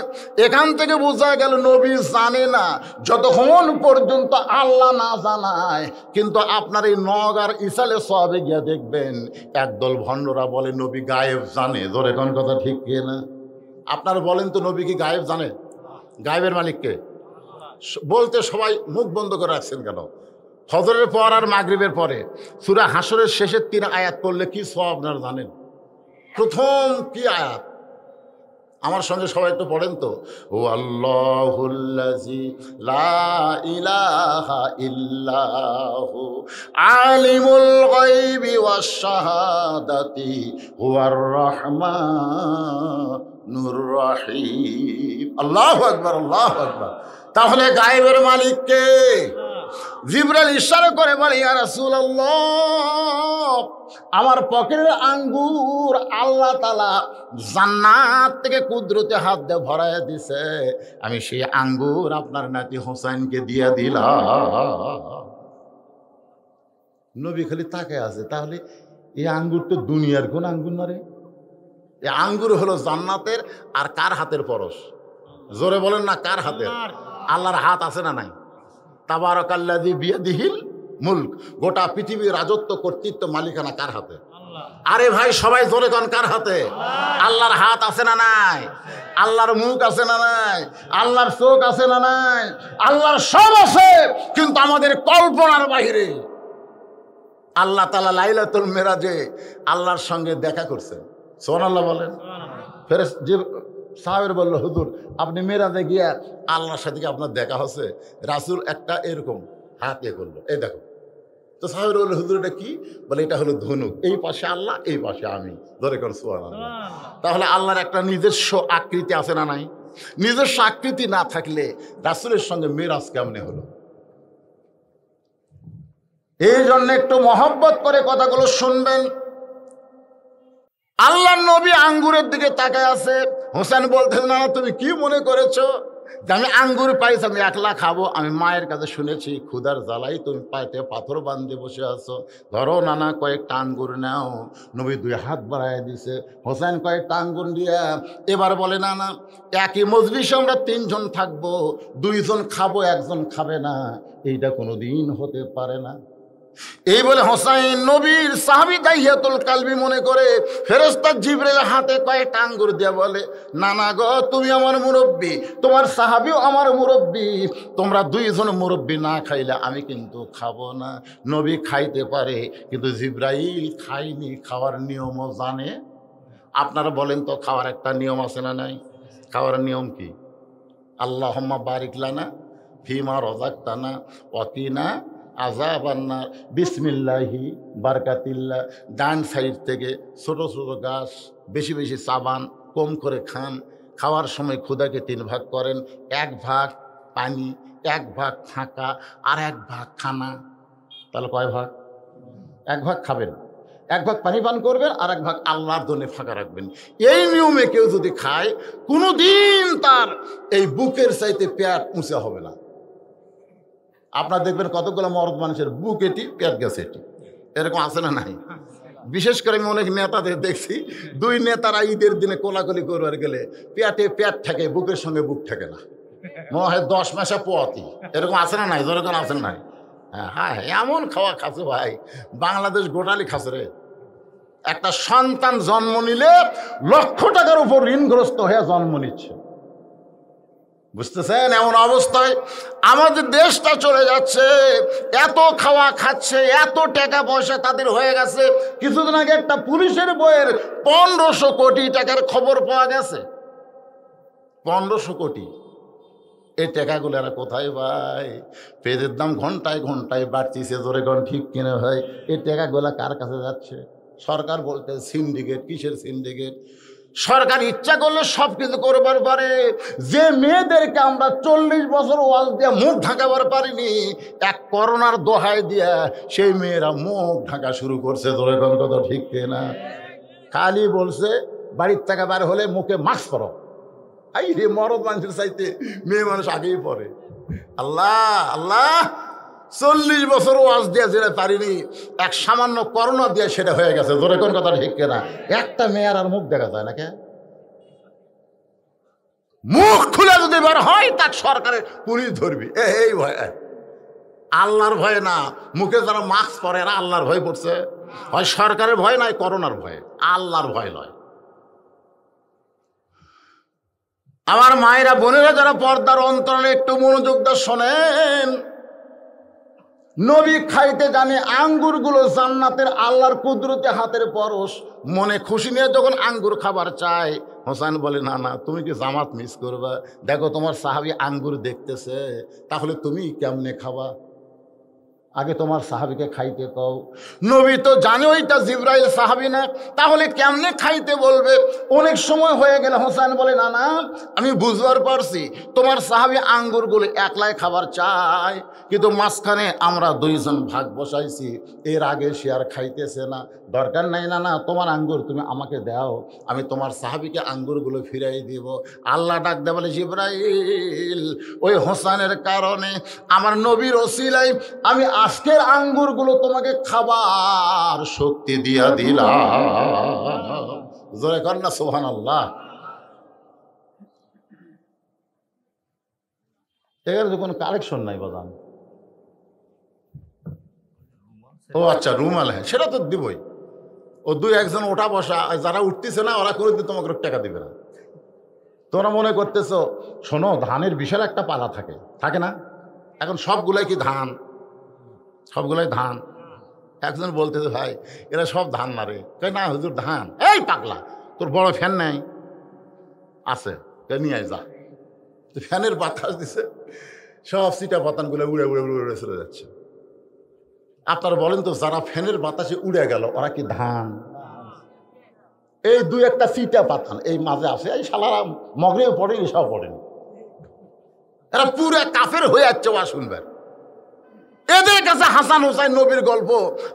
এখান থেকে বোঝা গেল নবী জানে না, যতক্ষণ পর্যন্ত আল্লাহ না জানায়। কিন্তু আপনার এই নওগাঁর ইসালে সবে গিয়ে দেখবেন একদল ভণ্ডরা বলে নবী গায়েব জানে। জোরে কোন কথা ঠিক কি না? আপনারা বলেন তো, নবী কি গায়েব জানে? গায়েবের মালিককে বলতে সবাই মুখ বন্ধ করে রাখছেন কেন? ফজরের পর আর মাগরিবের পরে সূরা হাসরের শেষের 3 আয়াত পড়লে কি সওয়াব আপনারা জানেন? প্রথম কি আয়াত? আমার সঙ্গে সবাই একটু পড়েন তো। ও আল্লাহুল্লাযী লা ইলাহা ইল্লাহু আলিমুল গায়বি ওয়াশ শাহাদাতি হুয়ার রাহমানুর রহিম। আল্লাহু আকবার, আল্লাহু আকবার। তাহলে গায়েবের মালিক কে? জিবরাইল ইশারা করে বলে, ইয়া রাসূলুল্লাহ আমার পকেটের আঙ্গুর আল্লাহ তাআলা জান্নাত থেকে কুদরতে হাত দিয়ে ভরাইয়া দিছে, আমি সেই আঙ্গুর আপনার নাতি হোসেনকে দিয়ে দিলাম। নবী খালি তাকায় আছে। তাহলে এই আঙ্গুর তো দুনিয়ার কোন আঙ্গুর না রে? এই আঙ্গুর হলো জান্নাতের। আর কার হাতের পরশ? জোরে বলেন না, কার হাতের? আল্লাহর হাত আছে না নাই? তাবারাকাল্লাযী বিয়াদিহিল মুলক, গোটা পৃথিবীর রাজত্ব কর্তৃত্ব মালিকানা কার হাতে? আরে ভাই সবাই জোরে কোন কার হাতে? আল্লাহর হাত আছে না নাই? আল্লাহর মুখ আছে না নাই? আল্লাহর চোখ আছে না নাই? আল্লাহর সব আছে, কিন্তু আমাদের কল্পনার বাইরে। আল্লাহ তাআলা লাইলাতুল মেরাজে আল্লাহর সঙ্গে দেখা করছেন। সুবহানাল্লাহ বলেন। ফেরেশ যে সাহাবের বলল, হুজুর আপনি মেরাজে গিয়া আল্লাহর সাথে কি আপনার দেখা হচ্ছে? রাসূল একটা এরকম হাত ইয়ে করলো, এই দেখো। তো সাহাবের বলল, হুজুর এটা কি? বলে এটা হলো ধনুক, এই পাশে আল্লাহ, এই পাশে আমি। ধরে কর সুবহানাল্লাহ। তাহলে আল্লাহর একটা নিজস্ব আকৃতি আছে না নাই? নিজস্ব আকৃতি না থাকলে রাসূলের সঙ্গে মেরাজ কেমনে হলো? এই জন্য একটু মহব্বত করে কথাগুলো শুনবেন। আল্লাহর নবী আঙ্গুরের দিকে তাকায় আছে। হোসেন বলতেন, না তুমি কি মনে করেছো যে আমি আঙ্গুর পাইছি আমি একলা খাবো? আমি মায়ের কাছে শুনেছি ক্ষুধার জ্বালাই তুমি পাইতে পাথর বান্ধে বসে আছো, ধরো নানা কয়েকটা আঙ্গুর নাও। নবী দুই হাত বাড়ায় দিছে। হোসেন কয়েকটা আঙ্গুর দিয়া এবার বলে, না না, একই মজলিসে আমরা তিনজন থাকবো, দুইজন খাবো একজন খাবে না, এইটা কোনোদিন হতে পারে না। এই বলে হোসাইন নবীর সাহাবী দাইয়াতুল কালবি মনে করে ফেরেশতা জিবরাইল হাতে কয়েকটা আঙ্গুর দিয়ে বলে, নানা গো তুমি আমার মুরব্বী, তোমার সাহাবীও আমার মুরব্বী, তোমরা দুইজন মুরব্বী না খাইলে আমি কিন্তু খাবো না। নবী খাইতে পারে, কিন্তু জিবরাইল খায়নি, খাওয়ার নিয়মও জানে। আপনারা বলেন তো, খাওয়ার একটা নিয়ম আছে না নাই? খাওয়ার নিয়ম কি? আল্লাহুম্মা বারিক লানা ফিমা রাযাকতানা ওয়াকিনা আযাবান্নার, বিসমিল্লাহি বারকাতিল্লাহ। ডান সাইড থেকে ছোট ছোট গাছ, বেশি বেশি চাবান, কম করে খান। খাওয়ার সময় ক্ষুধাকে 3 ভাগ করেন, 1 ভাগ পানি, 1 ভাগ ফাঁকা, আর 1 ভাগ খানা। তাহলে কয় ভাগ? 1 ভাগ খাবেন, 1 ভাগ পানি পান করবেন, আর 1 ভাগ আল্লাহর জন্য ফাঁকা রাখবেন। এই নিয়মে কেউ যদি খায়, কোনোদিন তার এই বুকের চাইতে পেট উঁচা হবে না। আপনার দেখবেন কতগুলো মরদ মানুষের বুক এটি, পেট গেছে এটি, এরকম আছে না নাই? বিশেষ করে আমি অনেক নেতাদের দেখছি, 2 নেতারা ঈদের দিনে কোলাকুলি করবার গেলে পেটে পেট থাকে, বুকের সঙ্গে বুক থাকে না, মনে হয় 10 মাসে পোয়াতি। এরকম আছে না নাই? যেরকম আছে না নাই? হ্যাঁ হ্যাঁ, এমন খাওয়া খাচ্ছে ভাই, বাংলাদেশ গোটালি খাচ্ছে রে। একটা সন্তান জন্ম নিলে লক্ষ টাকার উপর ঋণগ্রস্ত হয়ে জন্ম নিচ্ছে, বুঝতেছেন? এমন অবস্থায় আমাদের দেশটা চলে যাচ্ছে। এত খাওয়া খাচ্ছে, এত টাকা পয়সা তাদের হয়ে গেছে। কিছুদিন আগে একটা পুলিশের বইয়ের 1500 কোটি টাকার খবর পাওয়া গেছে। 1500 কোটি। এই টাকাগুলো এরা কোথায় ভাই? পেঁয়াজের দাম ঘন্টায় ঘন্টায় বাড়তিছে, জোরে কোন ঠিক কিনে ভাই? এই টাকাগুলো কার কাছে যাচ্ছে? সরকার বলতে সিন্ডিকেট। কিসের সিন্ডিকেট? সরকার ইচ্ছা করলে সব কিছু করবার পারে। যে মেয়েদেরকে আমরা 40 বছর ওয়াজ দিয়ে মুখ ঢাকাবার পারিনি, এক করোনার দোহাই দিয়া সেই মেয়েরা মুখ ঢাকা শুরু করছে। ধরে কোন কথা ঠিক না? খালি বলছে বাড়ির থেকে বার হলে মুখে মাস্ক পরো। এই রে, মরদ মানুষের চাইতে মেয়ে মানুষ আগেই পড়ে। আল্লাহ আল্লাহ, 40 বছর ওয়াজ দিয়ে যেটা পারিনি, এক সামান্য করোনা দিয়ে সেটা হয়ে গেছে। ধরে কোন কথা ঠিক না? একটা মেয়ের আর মুখ দেখা যায় না। কে মুখ খুলে যদি বার হয়, তার সরকারের পুলিশ ধরবি। এই ভয়, আল্লাহর ভয় না। মুখে যারা মাস্ক পরে এরা আল্লাহর ভয় পড়ছে। হয় সরকারের ভয়, নয় করোনার ভয়, আল্লাহর ভয় নয়। আমার মায়েরা বোনেরা যারা পর্দার অন্তরালে একটু মনোযোগ দিয়ে শোনেন, নবী খাইতে জানে আঙ্গুরগুলো জান্নাতের আল্লাহর কুদরতে হাতের পরশ। মনে খুশি নিয়ে যখন আঙ্গুর খাবার চায়, হোসেন বলে, না না, তুমি কি জামাত মিস করবা? দেখো তোমার সাহাবী আঙ্গুর দেখতেছে, তাহলে তুমি কেমনে খাবা? আগে তোমার সাহাবীকে খাইতে কও। নবী তো জানে ওইটা জিবরাইল সাহাবী না, তাহলে কেমনে খাইতে বলবে? অনেক সময় হয়ে গেলে হোসেন বলে, না না, আমি বুঝবার পারছি তোমার সাহাবী আঙ্গুরগুলো একলাই খাবার চায়, কিন্তু মাঝখানে আমরা 2 জন ভাগ বসাইছি, এর আগে সে আর খাইতেছে না। দরকার নাই না না, তোমার আঙ্গুর তুমি আমাকে দাও, আমি তোমার সাহাবীকে আঙ্গুরগুলো ফিরাই দিব। আল্লাহ ডাক দেয় বলে, জিবরাইল, ওই হোসেনের কারণে আমার নবীর ওসিলায় আমি আজকের আঙ্গুরগুলো তোমাকে খাবার শক্তি দিয়া দিলাম। জোরে কর না সুবহানাল্লাহ। এখানে তো কোনো কালেকশন নাই বাজান। ও আচ্ছা, রুমাল, হ্যাঁ সেটা তো দিবই। ও দুই একজন ওঠা বসা, যারা উঠতেছে না ওরা কোনোদিন তোমাকে টাকা দিবে না। তোমরা মনে করতেছো, শোনো, ধানের বিশাল একটা পালা থাকে, থাকে না? এখন সবগুলাই কি ধান? সবগুলাই ধান? একজন বলতেছে, ভাই এরা সব ধান না রে। না হুজুর ধান। এই পাগলা, তোর বড় ফ্যান নেই? আছে, নিয়ে আয় যা। ফ্যানের বাতাস দিছে, সব সিটা পাতানগুলো উড়ে উড়ে উড়ে উড়ে চলে যাচ্ছে। আপনারা বলেন তো, যারা ফ্যানের বাতাসে উড়ে গেল ওরা কি ধান? এই দুই একটা সিটা পাতান এই মাঝে আছে, এই শালারা মগরেও পড়েনি, সব পড়েনি, এরা পুরো কাফের হয়ে যাচ্ছে ওয়া শুনবেন। এদের কাছে হাসান হুসাইন নবীর গল্প,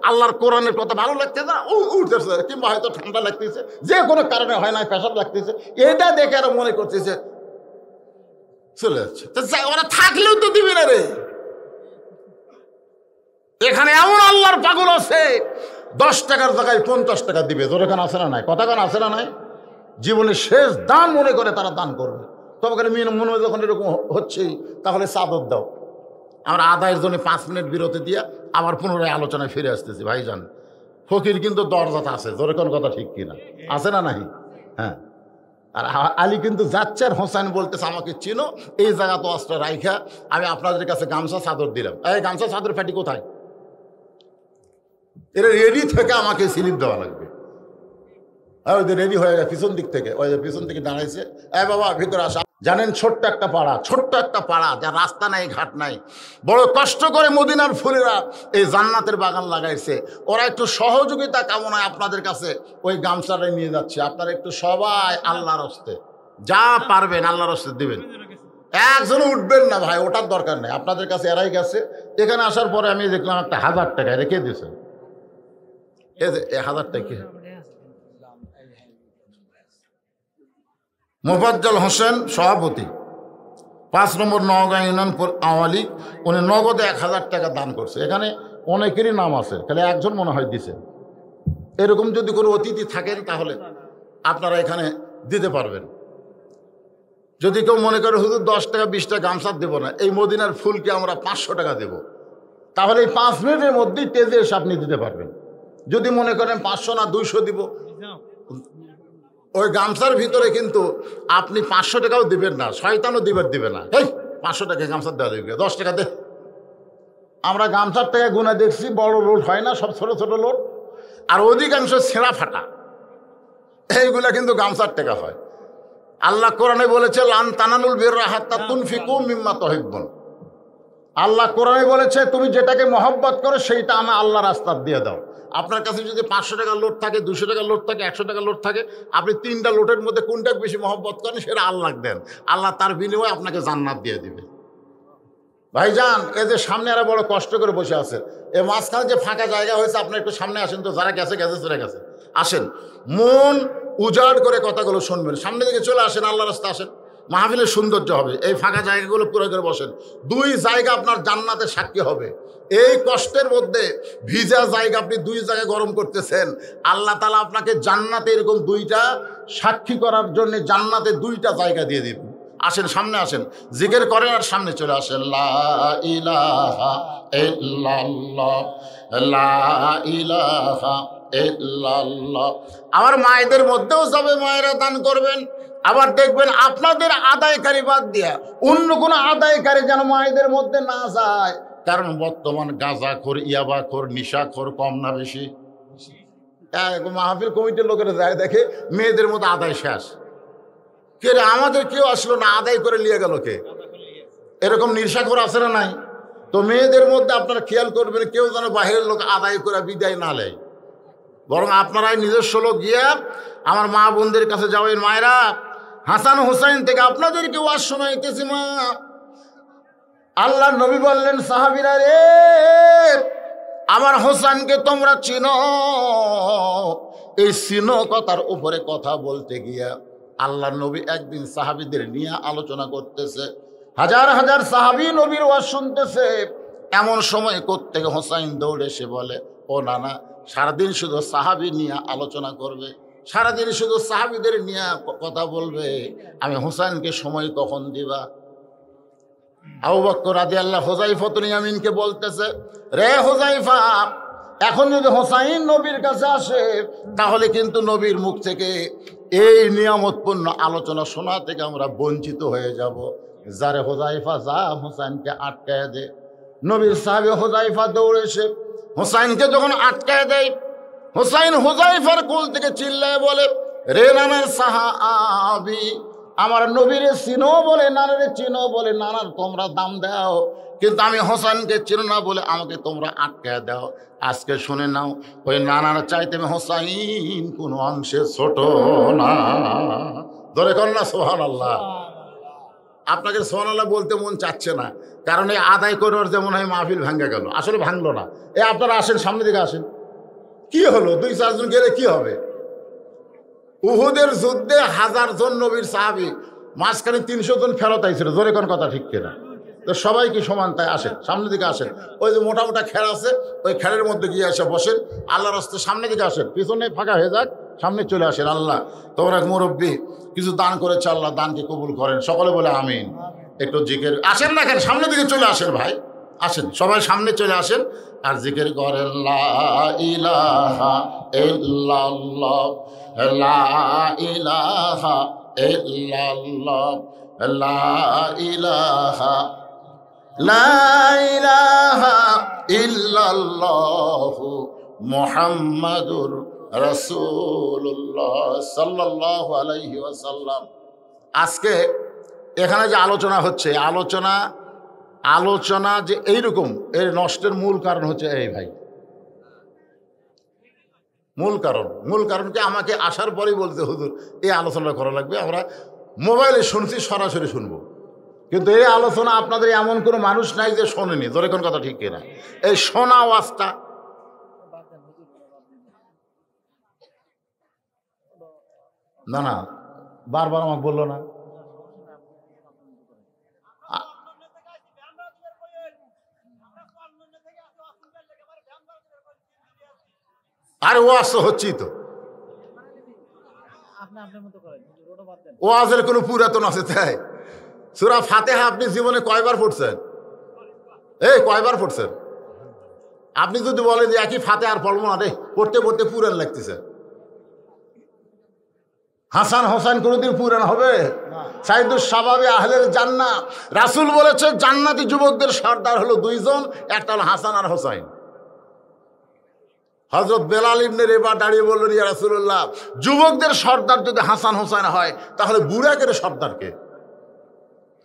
আল্লাহর কোরআনের কথা ভালো লাগতেছে না, উঠতেছে, কিংবা হয়তো ঠান্ডা লাগতেছে, যে কোনো কারণে হয় না, পেশাব লাগতেছে, এটা দেখে এরা মনে করতেছে চলে যাচ্ছে। ওরা থাকলেও তো দিবে না রে। এখানে এমন আল্লাহর পাগল আছে 10 টাকার জায়গায় 50 টাকা দিবে। তোর এখানে আসে না নাই? কথা কান আসে না নাই? জীবনের শেষ দান মনে করে তারা দান করবে। তোমাকে মনে হয় যখন এরকম হচ্ছে, তাহলে চাদর দাও। আমরা আদায়ের জন্য 5 মিনিট বিরতি দিয়ে আবার পুনরায় আলোচনায় ফিরে আসতেছি। ভাইজান, ফকির কিন্তু দরজাতে আছে, জোরে কোন কথা ঠিক কিনা? আছে না নাই? হ্যাঁ। আর আলী কিন্তু যাচ্ছে, আর হোসেন বলতেছে আমাকে চিনো, এই জায়গা তো অস্ত্র রাইখা আমি আপনাদের কাছে গামছা চাদর দিলাম। এই গামছা চাদর ফাটি কোথায়? এরা রেডি থেকে আমাকে স্লিপ দেওয়া লাগবে। ওই যে রেডি হয়ে গেছে পিছন দিক থেকে, ওই যে পিছন থেকে দাঁড়াইছে, এই বাবা ভিতরে আসা। জানেন, ছোট্ট একটা পাড়া, যার রাস্তা নাই, ঘাট নাই, বড় কষ্ট করে মদিনার ফুলেরা এই জান্নাতের বাগান লাগাইছে। ওরা একটু সহযোগিতা কামনায় আপনাদের কাছে ওই গামছাটা নিয়ে যাচ্ছে। আপনারা একটু সবাই আল্লাহর হস্তে যা পারবেন আল্লাহর হস্তে দিবেন। একজনও উঠবেন না ভাই, ওটার দরকার নেই, আপনাদের কাছে এরাই গেছে। এখানে আসার পরে আমি দেখলাম একটা 1000 টাকা রেখে দিয়েছে। এই যে 1000 টাকা মোফাজ্জল হোসেন সভাপতি, 5 নম্বর নওগাঁ ইউনিয়ন আওয়ামী লীগ, উনি নগদে 1000 টাকা দান করছে। এখানে অনেকেরই নাম আছে, খালি একজন মনে হয় দিছে। এরকম যদি কোনো অতিথি থাকেন তাহলে আপনারা এখানে দিতে পারবেন। যদি কেউ মনে করে হুজুর 10 টাকা 20 টাকা গামছা দেবো না, এই মদিনার ফুলকে আমরা 500 টাকা দেব, তাহলে এই 5 মিনিটের মধ্যেই তেজে এসে আপনি দিতে পারবেন। যদি মনে করেন 500 না 200 দিব, ওই গামছার ভিতরে কিন্তু আপনি 500 টাকাও দিবেন না, শয়তানও দিবে না। এই 500 টাকা গামছা দেওয়া দেবে, 10 টাকা দে। আমরা গামছার টাকা গুণা দেখছি, বড় লোড হয় না, সব ছোট ছোট লোড, আর অধিকাংশ ছেঁড়া ফাটা, এইগুলা কিন্তু গামছার টাকা হয়। আল্লাহ কোরআনে বলেছে, লান তানালুল বিররা হাত্তা তুনফিকু মিম্মা তুহিব্বুন। আল্লাহ কোরআনে বলেছে, তুমি যেটাকে মহব্বত করো সেইটা আমার আল্লাহ রাস্তা দিয়ে দাও। আপনার কাছে যদি 500 টাকার লোড থাকে, 200 টাকার লোড থাকে, 100 টাকার লোড থাকে, আপনি 3টা লোটের মধ্যে কোনটা বেশি মহব্বত করেন সেটা আল্লাহ দেন, আল্লাহ তার বিনিময়ে আপনাকে জান্নাত দিয়ে দিবে। ভাইজান, এই যে সামনে এরা বড় কষ্ট করে বসে আছে, এই মাঝখানে যে ফাঁকা জায়গা হয়েছে, আপনি একটু সামনে আসেন তো, যারা গেছে চলে গেছে, আসেন, মন উজাড় করে কথাগুলো শুনবেন, সামনে দিকে চলে আসেন, আল্লাহ রাস্তা আসেন, মাহফিলের সৌন্দর্য হবে। এই ফাঁকা জায়গাগুলো পুরো করে বসেন, 2 জায়গা আপনার জান্নাতের সাক্ষী হবে। এই কষ্টের মধ্যে ভিজা জায়গা আপনি 2 জায়গায় গরম করতেছেন, আল্লাহ তাআলা আপনাকে জান্নাতে এরকম 2টা সাক্ষী করার জন্য জান্নাতে 2টা জায়গা দিয়ে দিবেন। আসেন, সামনে আসেন, জিকির করেন আর সামনে চলে আসেন। লা ইলাহা ইল্লাল্লাহ, লা ইলাহা ইল্লাল্লাহ। আমার মায়েদের মধ্যেও যাবে, মায়েরা দান করবেন। আবার দেখবেন আপনাদের আদায়কারী বাদ দিয়া অন্য কোনো আদায়কারী যেন মায়েদের মধ্যে না যায়, কারণ বর্তমান গাঁজাখোর, ইয়াবাখোর, নিশাখোর কম না বেশি? মাহফিল কমিটির লোকেরা যায়, দেখে মেয়েদের মধ্যে আদায় শেষ। কে রে, আমাদের কেউ আসলো না, আদায় করে নিয়ে গেল কে? এরকম নিশাখোর আছে না নাই? তো মেয়েদের মধ্যে আপনারা খেয়াল করবেন, কেউ যেন বাহিরের লোক আদায় করে বিদায় না নেয়, বরং আপনারাই নিজস্ব লোক গিয়া আমার মা বোনদের কাছে যাবেন। মায়েরা, হাসান হুসাইন থেকে আপনাদেরকে ওয়াজ শোনাইতেছি। মা, আল্লাহ নবী বললেন, সাহাবীরা রে, আমার হোসেনকে তোমরা চিনো। এই চিনো কথার উপরে কথা বলতে গিয়া আল্লাহ নবী একদিন সাহাবীদের নিয়ে আলোচনা করতেছে, হাজার হাজার সাহাবী নবীর ওয়াজ শুনতেছে। এমন সময় কোত্থেকে হোসাইন দৌড়ে এসে বলে, ও নানা, সারাদিন শুধু সাহাবী নিয়ে আলোচনা করবে, সারাদিন শুধু সাহাবীদের নিয়ে কথা বলবে, আমি হোসেনকে সময় কখন দিবা? আবু বকর রাদিয়াল্লাহু হুযায়ফা ইয়ামিনকে বলতেছে, রে হুযায়ফা, এখন যদি হোসাইন নবীর কাছে আসে তাহলে কিন্তু নবীর মুখ থেকে এই নিয়ামতপূর্ণ আলোচনা শোনা থেকে আমরা বঞ্চিত হয়ে যাব। যারে হোজাইফা যা হোসাইনকে আটকায় দে। নবীর সাহাবী হোজাইফা দৌড়েছে, হোসাইনকে যখন আটকায় দেয়, হোসাইন হোজাইফার কোল থেকে চিল্লায় বলে, রে নানার সাহাবী, আমার নবীরে চিনো বলে, নানারে চিনো বলে, নানার তোমরা দাম দাও, কিন্তু আমি হোসাইনকে চিনো না বলে আমাকে তোমরা আটকায় দাও। আজকে শুনে নাও, ওই নানার চাইতে আমি হোসাইন কোনো অংশে ছোট না। ধরে কর না সুবহানাল্লাহ। আপনাকে সুবহানাল্লাহ বলতে মন চাচ্ছে না, কারণ এই আদায় করার যেমন হয় মাহফিল ভাঙ্গা গেল, আসলে ভাঙলো না। আপনারা আসেন, সামনের দিকে আসেন। কি হলো, 2-4 জন গেলে কি হবে? উহুদের যুদ্ধে 1000 জন নবীর সাহাবী, মাঝখানে 300 জন ফেরত আইছিল। জোরে কোন কথা ঠিক কিনা? তো সবাই কি সমান? তাই আসেন, সামনের দিকে আসেন। ওই যে মোটা মোটা খেড় আছে, ওই খেড়ের মধ্যে গিয়ে এসে বসেন। আল্লাহর রাস্তায় সামনের দিকে আসেন, পিছনে ফাঁকা হয়ে যাক, সামনে চলে আসেন। আল্লাহ তোমরা মুরব্বী কিছু দান করেছে, আল্লাহ দানকে কবুল করেন। সকলে বলে আমিন। একটু জিকির আসেন না কেন, সামনের দিকে চলে আসেন ভাই, আসেন সবাই সামনে চলে আসেন আর জিকির করেন লা ইলাহা ইল্লাল্লাহ, লা ইলাহা ইল্লাল্লাহ, লা ইলাহা, লা ইলাহা ইল্লাল্লাহ মুহাম্মাদুর রাসূলুল্লাহ সাল্লাল্লাহু আলাইহি ওয়াসাল্লাম। আজকে এখানে যে আলোচনা হচ্ছে, আলোচনা যে এইরকম, এর নষ্টের মূল কারণ হচ্ছে এই ভাই, মূল কারণ কি আমাকে আসার পরেই বলতে, হুজুর এই আলোচনা করা লাগবে। আমরা মোবাইলে শুনছি, সরাসরি শুনবো, কিন্তু এই আলোচনা আপনাদের এমন কোনো মানুষ নাই যে শোনেনি। ধরে কোন কথা ঠিক কিনা? এই শোনা ওয়াজটা না বারবার আমাকে বললো না। আরে ওয়াজ তো হচ্ছেই তো, ওয়াজের কোনো পুরাতন আছে তাই? সূরা ফাতিহা আপনি জীবনে কয়বার পড়ছেন? কয়বার পড়ছেন? আপনি যদি বলেন যে একই ফাতিহা আর পড়বো না রে, পড়তে পড়তে পুরান লাগতেছে। হাসান হোসেন কোনোদিন পুরান হবে? সাইদুস শাবাবে আহলের জান্নাহ, রাসূল বলেছে জান্নাতি যুবকদের সর্দার হলো 2 জন, একটা হলো হাসান আর হোসাইন। হযরত বেলাল ইবনে রেবা দাঁড়িয়ে বললেন, ইয়া রাসূলুল্লাহ, যুবকদের সর্দার যদি হাসান হোসেন হয় তাহলে বুড়াকে সর্দার কে?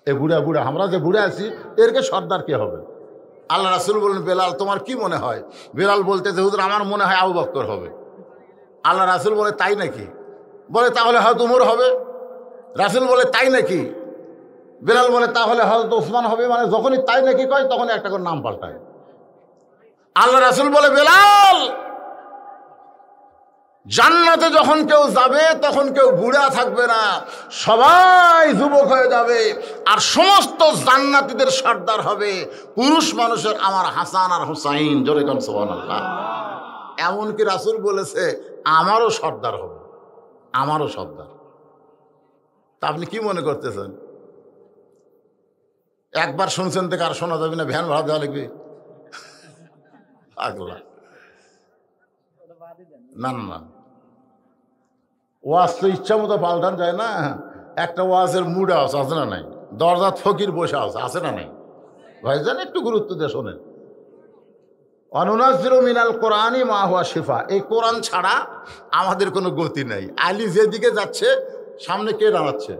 এ বুড়া আমরা যে বুড়া আছি এরকে সর্দার কে হবে? আল্লাহ রাসূল বললেন, বেলাল তোমার কি মনে হয়? বেলাল বলতেছে, হুজুর আমার মনে হয় আবু বকর হবে। আল্লাহ রাসূল বলে, তাই নাকি? বলে তাহলে হয়তো উমর হবে। রাসূল বলে, তাই নাকি? বেলাল বলে, তাহলে হয়তো ওসমান হবে। মানে যখনই তাই নাকি কয় তখন একটা করে নাম পাল্টায়। আল্লাহ রাসূল বলে, বেলাল জান্নাতে যখন কেউ যাবে তখন কেউ বুড়া থাকবে না, সবাই যুবক হয়ে যাবে, আর সমস্ত জান্নাতীদের সর্দার হবে পুরুষ মানুষের আমার হাসান আর হুসাইন। জোরে কোন সুবহানাল্লাহ। এমনকি রাসূল বলেছে আমারও সর্দার হবে, আমারও সর্দার। তা আপনি কি মনে করতেছেন? একবার শুনছেন থেকে আর শোনা যাবে না? ভ্যান ভাড়া দেওয়া লাগবে? আগলা না, ওয়াজ তো ইচ্ছা মতো পাল্টান যায় না। একটা ওয়াজের মুড আছে না নাই? দরজাত ফকির বসে আছে না নাই? ভাইজান একটু গুরুত্ব দিয়ে শোনেন। অনুনাজ্জিলু মিনাল কোরআনি মা হুয়া শিফা, এই কোরআন ছাড়া আমাদের কোনো গতি নাই। আলী যেদিকে যাচ্ছে সামনে কে দাঁড়াচ্ছে?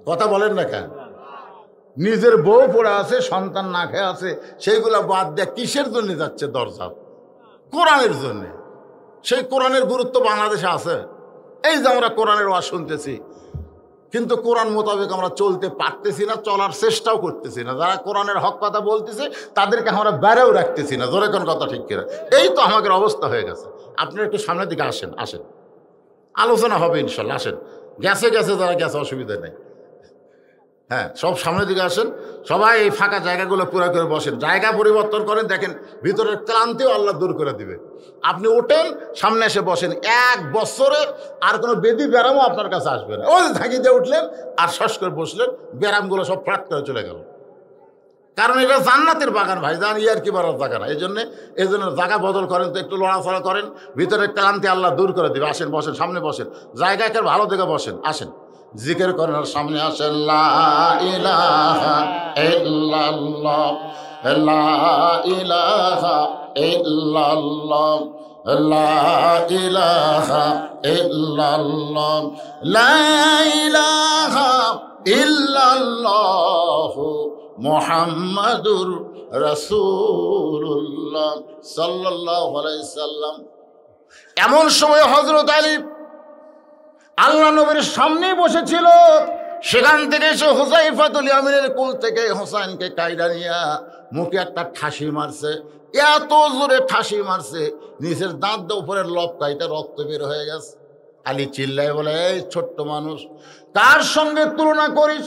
কথা বলেন না কেন? নিজের বউ পড়ে আছে, সন্তান না খেয়ে আছে, সেইগুলা বাদ দেয়া কিসের জন্য যাচ্ছে দরজা? কোরআনের জন্য। সেই কোরআনের গুরুত্ব বাংলাদেশে আছে। এই যে আমরা কোরআনের ওয়াজ শুনতেছি, কিন্তু কোরআন মোতাবেক আমরা চলতে পারতেছি না, চলার চেষ্টাও করতেছি না। যারা কোরআনের হক কথা বলতেছে তাদেরকে আমরা বেড়েও রাখতেছি না। জোরে কোন কথা ঠিক কিনা? এই তো আমাদের অবস্থা হয়ে গেছে। আপনারা একটু সামনের দিকে আসেন, আলোচনা হবে ইনশাল্লাহ। আসেন, গেছে যারা গেছে, অসুবিধা নেই। হ্যাঁ, সব সামনের দিকে আসেন, সবাই এই ফাঁকা জায়গাগুলো পুরো করে বসেন, জায়গা পরিবর্তন করেন, দেখেন ভিতরের ক্লান্তিও আল্লাহ দূর করে দিবে। আপনি ওঠেন, সামনে এসে বসেন। 1 বছরে আর কোনো বেদি ব্যারামও আপনার কাছে আসবে না। ওই ঝাঁকি দিয়ে উঠলেন আর শ্বাস করে বসলেন, ব্যারামগুলো সব ফ্রাট করে চলে গেল। কারণ এটা জান্নাতের বাগান ভাইজান, ইয়ার কি বাড়ার জায়গা না। এই জন্য জায়গা বদল করেন তো, একটু লড়াচড়া করেন, ভিতরে ক্লান্তি আল্লাহ দূর করে দেবে। আসেন বসেন, সামনে বসেন, জায়গা একটা ভালো দেখে বসেন, আসেন জিকির করেন আর সামনে আসেন। লা ইলাহা ইল্লাল্লাহ, লা ইলাহা ইল্লাল্লাহ, লা ইলাহা ইল্লাল্লাহ, লা ইলাহা ইল্লাল্লাহ মুহাম্মাদুর রাসূলুল্লাহ সাল্লাল্লাহু আলাইহি সাল্লাম। এমন সময় হযরত আলী আল্লাহ নবীর সামনেই বসেছিল। সেখান থেকে এসে হুযায়ফাতুল ইয়ামানের কোল থেকে হোসাইনকে কায়দা নিয়ে মুখে একটা ঠাসি মারছে। এত জোরে ঠাসি মারছে, নিচের দাঁত দিয়ে উপরের লবকাইতে রক্ত বের হয়ে গেছে। আলী চিল্লায় বলে, এই ছোট্ট মানুষ, কার সঙ্গে তুলনা করিস?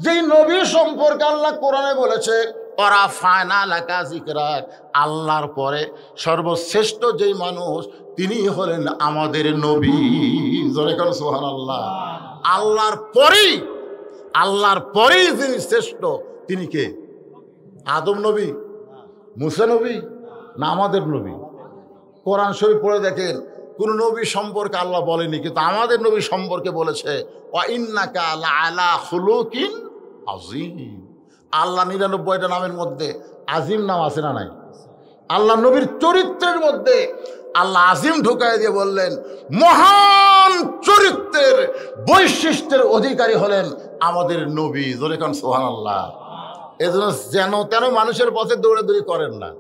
যেই নবী সম্পর্কে আল্লাহ কোরআনে বলেছে ওরা ফায়না লাকা যিকরাক, আল্লাহর পরে সর্বশ্রেষ্ঠ যেই মানুষ তিনি হলেন আমাদের নবী। জোরে কোন সুবহানাল্লাহ। আল্লাহর পরেই যিনি শ্রেষ্ঠ তিনি কে? আদম নবী, মুসা নবী না আমাদের নবী? কোরআন শরীফ পড়ে দেখেন, কোন নবী সম্পর্কে আল্লাহ বলেনি, কিন্তু আমাদের নবী সম্পর্কে বলেছে ওয়া ইন্নাকা লাআলা খুলুকিন আযীম। আল্লাহ ৯৯টা নামের মধ্যে আজিম নাম আছে না নাই? আল্লাহ নবীর চরিত্রের মধ্যে আল্লাহ আজিম ঢুকাই দিয়ে বললেন মহান চরিত্রের বৈশিষ্ট্যের অধিকারী হলেন আমাদের নবী। জোরে কোন সুবহানাল্লাহ। এজন্য যেন তেন মানুষের পথে দৌড়াদৌড়ি করেন না।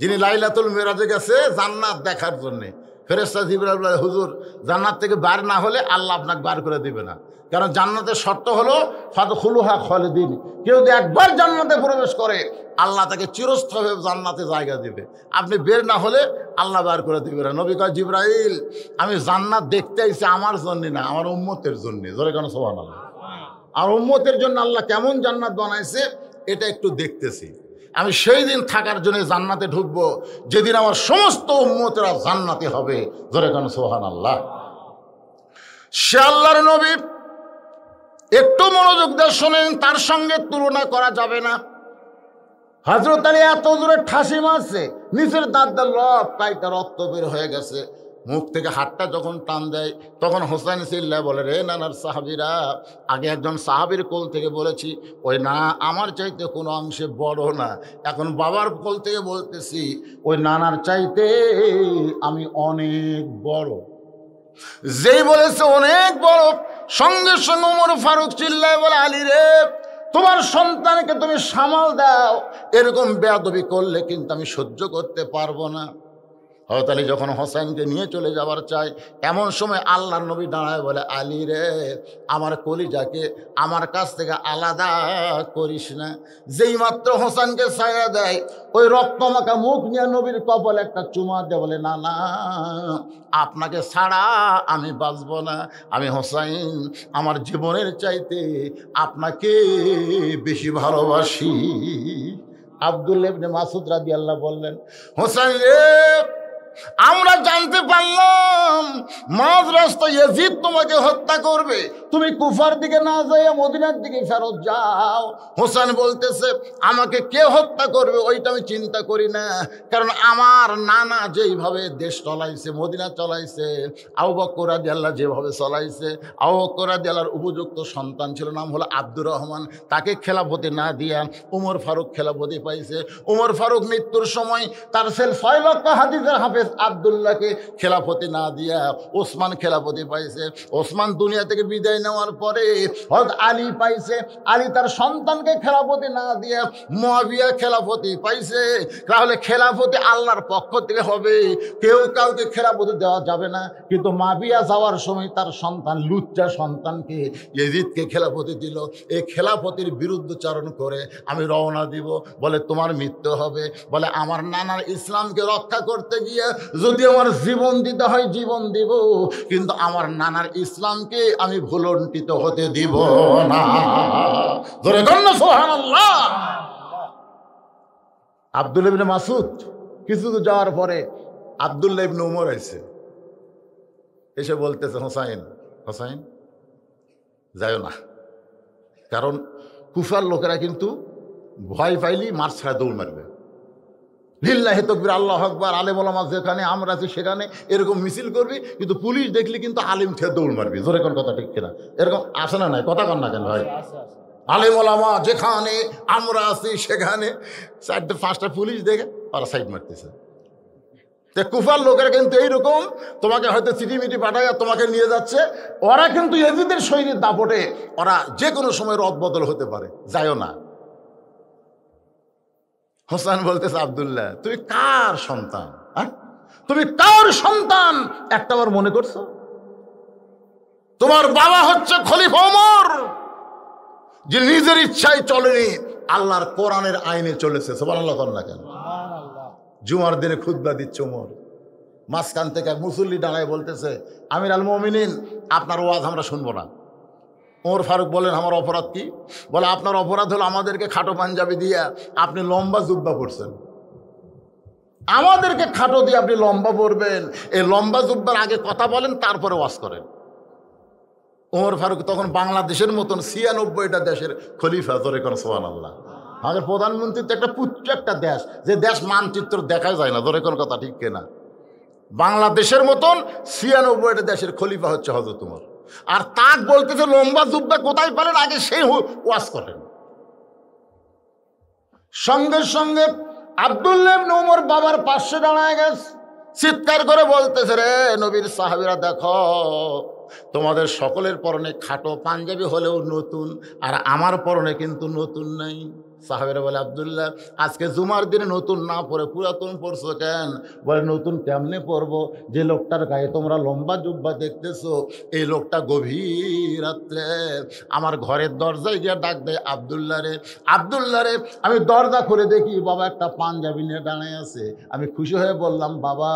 যিনি লাইলাতুল মিরাজে গেছে জান্নাত দেখার জন্যে, ফেরেশতা জিবরাইল বলে হুজুর জান্নাত থেকে বার না হলে আল্লাহ আপনাকে বার করে দিবে না, কারণ জান্নাতের শর্ত হলো ফাদখুলুহা খালিদিন। কেউ যদি একবার জান্নাতে প্রবেশ করে আল্লাহ তাকে চিরস্থায়ী জান্নাতে জায়গা দিবে, আপনি বের না হলে আল্লাহ বার করে দিবে না। নবী কয় জিবরাইল আমি জান্নাত দেখতে আইছি আমার জন্য না, আমার উম্মতের জন্য। জোরে কেন সুবহানাল্লাহ। আর উম্মতের জন্য আল্লাহ কেমন জান্নাত বানাইছে এটা একটু দেখতেছি। আমি সেই দিন থাকার জন্য জান্নাতে ঢুকবো যেদিন আমার সমস্ত উম্মতেরা জান্নাতে হবে। জোরে কেন সুবহানাল্লাহ। সে আল্লাহর নবী, একটু মনোযোগ দিয়ে শোনেন, তার সঙ্গে তুলনা করা যাবে না। হযরত আলী এত জোরে ঠাসি মারছে, নিচের দাঁত দিয়ে লব কাইটা রক্ত বের হয়ে গেছে। মুখ থেকে হাতটা যখন টান দেয় তখন হোসেন চিল্লা বলে, রে নানার সাহাবীরা, আগে একজন সাহাবীর কোল থেকে বলেছি ওই না আমার চাইতে কোনো অংশে বড় না, এখন বাবার কোল থেকে বলতেছি ওই নানার চাইতে আমি অনেক বড়। যেই বলেছে অনেক বড়, সঙ্গে সঙ্গে ওমর ফারুক চিল্লায় বলে, আলী রে তোমার সন্তানকে তুমি সামাল দাও, এরকম বেয়াদবি করলে কিন্তু আমি সহ্য করতে পারবো না। হযরত আলী যখন হোসেনকে নিয়ে চলে যাবার চায়, এমন সময় আল্লাহর নবী দাঁড়ায় বলে, আলী রে আমার কলিজাকে আমার কাছ থেকে আলাদা করিস না। যেই মাত্র হোসেনকে ছায়া দেয়, ওই রক্তমাখা মুখ নিয়ে নবীর কপালে একটা চুমা দিয়ে বলে, না না আপনাকে ছাড়া আমি বাঁচব না, আমি হোসাইন আমার জীবনের চাইতে আপনাকে বেশি ভালোবাসি। আব্দুল্লাহ ইবনে মাসউদ রাদিয়াল্লাহু বললেন, হোসাইন রে আমরা জানতে পারলাম মাঝ রাস্তায় ইয়াজিদ তোমাকে হত্যা করবে, তুমি কুফার দিকে না যাইয়া মদিনার দিকে ফেরত যাও। হোসেন বলতেছে আমাকে কে হত্যা করবে ওইটা আমি চিন্তা করি না, কারণ আমার নানা যেইভাবে দেশ চলাইছে, মদিনা চলাইছে, আবু বকর রাদিয়াল্লাহু যেভাবে চলাইছে, আবু বকর রাদিয়াল্লাহর উপযুক্ত সন্তান ছিল, নাম হলো আব্দুর রহমান, তাকে খেলাফতি না দিয়া উমর ফারুক খেলাফতি পাইছে। উমর ফারুক মৃত্যুর সময় তার ছেলে 6 লক্ষ হাদিসের হাফেজ আব্দুল্লাহকে খেলাফতি না দিয়া ওসমান খেলাফতি পাইছে। ওসমান দুনিয়া থেকে বিদায় নেওয়ার পরে হযরত আলী পাইছে। আলী তার সন্তানকে খেলাফতি না দিয়া মুয়াবিয়া খেলাফতি পাইছে। তাহলে খেলাফতি আল্লাহর পক্ষ থেকে হবে, কেউ কাউকে খেলাফতি দেওয়া যাবে না। কিন্তু মুয়াবিয়া যাওয়ার সময় তার সন্তান লুচ্চা সন্তানকে ইয়াজিদকে খেলাফতি দিল। এই খেলাফতির বিরুদ্ধচারণ করে আমি রওনা দিব। বলে তোমার মৃত্যু হবে, বলে আমার নানার ইসলামকে রক্ষা করতে গিয়ে যদি আমার জীবন দিতে হয় জীবন দিব, কিন্তু আমার নানার ইসলামকে আমি ভুলণ্ঠিত হতে দিব না। জোরে বলুন সুবহানাল্লাহ। আব্দুল্লাহ ইবনে মাসউদ কিছু দূর যাওয়ার পরে আব্দুল্লাহ ইবনে উমর আইছে, এসে বলতেছে হোসাইন হোসাইন যাও না, কারণ কুফার লোকেরা কিন্তু ভয় পাইলি মার ছাড়া দৌড় মারবে। লিল্লাহি তাকবীর, আল্লাহু আকবার, আলেম ওলামা যেখানে, আমরা আছি সেখানে এরকম মিছিল করবি, কিন্তু পুলিশ দেখলি কিন্তু আলিম থেকে দৌড় মারবি। জোরে কোন কথা ঠিক কিনা? এরকম আসে না? নাই কথা কন না কেন ভাই? আলেম ওলামা যেখানে, আমরা আছি সেখানে, 4-5টা পুলিশ দেখে ওরা সাইড মারতেছে। কুফার লোকেরা কিন্তু এইরকম, তোমাকে হয়তো চিঠি মিটি পাঠায় তোমাকে নিয়ে যাচ্ছে, ওরা কিন্তু এজিদের শরীরের দাপটে ওরা যে কোনো সময় রদবদল হতে পারে, যাইও না। হোসেন বলতেছে, আব্দুল্লাহ তুমি কার সন্তান? তুমি কার সন্তান একটাবার মনে করছো? তোমার বাবা হচ্ছে খলিফা ওমর, যে নিজের ইচ্ছায় চলেনি, আল্লাহর কোরআনের আইনে চলেছে। সুবহানাল্লাহ না কেন? জুমার দিনে খুতবা দিচ্ছে ওমর, মাঝখান থেকে এক মুসল্লি দাঁড়ায় বলতেছে, আমির আল মুমিনিন আপনার ওয়াজ আমরা শুনবো না। ওমর ফারুক বলেন, আমার অপরাধ কি? বলে, আপনার অপরাধ হলো আমাদেরকে খাটো পাঞ্জাবি দিয়ে আপনি লম্বা জুব্বা পরছেন, আমাদেরকে খাটো দিয়ে আপনি লম্বা পরবেন, এই লম্বা জুব্বার আগে কথা বলেন তারপরে ওয়াজ করেন। ওমর ফারুক তখন বাংলাদেশের মতন 96টা দেশের খলিফা। ধরে কোন সুবহানাল্লাহ। আমাদের প্রধানমন্ত্রী তো একটা পুচ্ছ একটা দেশ, যে দেশ মানচিত্র দেখা যায় না। ধরে কোন কথা ঠিক কিনা? বাংলাদেশের মতন 96টা দেশের খলিফা হচ্ছে হযরত ওমর। আর তাক বলতেছে লম্বা জুব্বা কোথায় পেলেন, আগে সেই ওয়াজ করেন। সঙ্গে সঙ্গে আব্দুল্লাহ ইবনে ওমর বাবার পাশে দাঁড়ায় গেছে, চিৎকার করে বলতেছে, রে নবীর সাহাবীরা দেখো, তোমাদের সকলের পরনে খাটো পাঞ্জাবি হলেও নতুন, আর আমার পরনে কিন্তু নতুন নাই। সাহাবেরা বলে, আব্দুল্লাহ আজকে জুমার দিনে নতুন না পরে পুরাতন পরছো কেন? বলে, নতুন কেমনে পরবো? যে লোকটার গায়ে তোমরা লম্বা জুব্বা দেখতেছো, এই লোকটা গভীর রাত্রে আমার ঘরের দরজায় গিয়ে ডাক দেয়, আব্দুল্লাহ রে, আব্দুল্লাহ রে। আমি দরজা খুলে দেখি বাবা একটা পাঞ্জাবি নিয়ে দাঁড়ায় আছে। আমি খুশি হয়ে বললাম, বাবা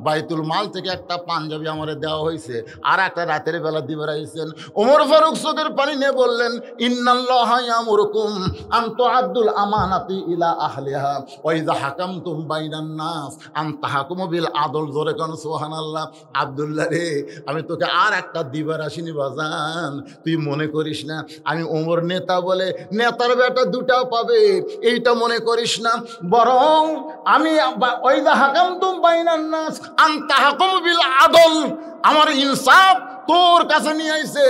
বাইতুল মাল থেকে একটা পাঞ্জাবি আমারে দেওয়া হয়েছে, আর একটা রাতের বেলা দিবে রাইছেন। ওমর ফারুক চোখের পানি নিয়ে বললেন, ইন্নাল্লাহা ইয়ামুরুকুম আন তুআদ্দুল আমানাতি ইলা আহলিহা ওয়া ইযা হাকামতুম বাইনান নাস আন তাহকুমু বিল আদল। জোরে কোন সুবহানাল্লাহ। আব্দুল্লাহ রে, আমি তোকে আর একটা দিবার আসিনি বাজান, তুই মনে করিস না আমি ওমর নেতা বলে নেতার বেটা দুটাও পাবে, এইটা মনে করিস না। বরং আমি ওয়া ইযা হাকামতুম বাইনান নাস আন তাহকুমু বিল আদল, আমার ইনসাফ তোর কাছে নিয়ে আইছে,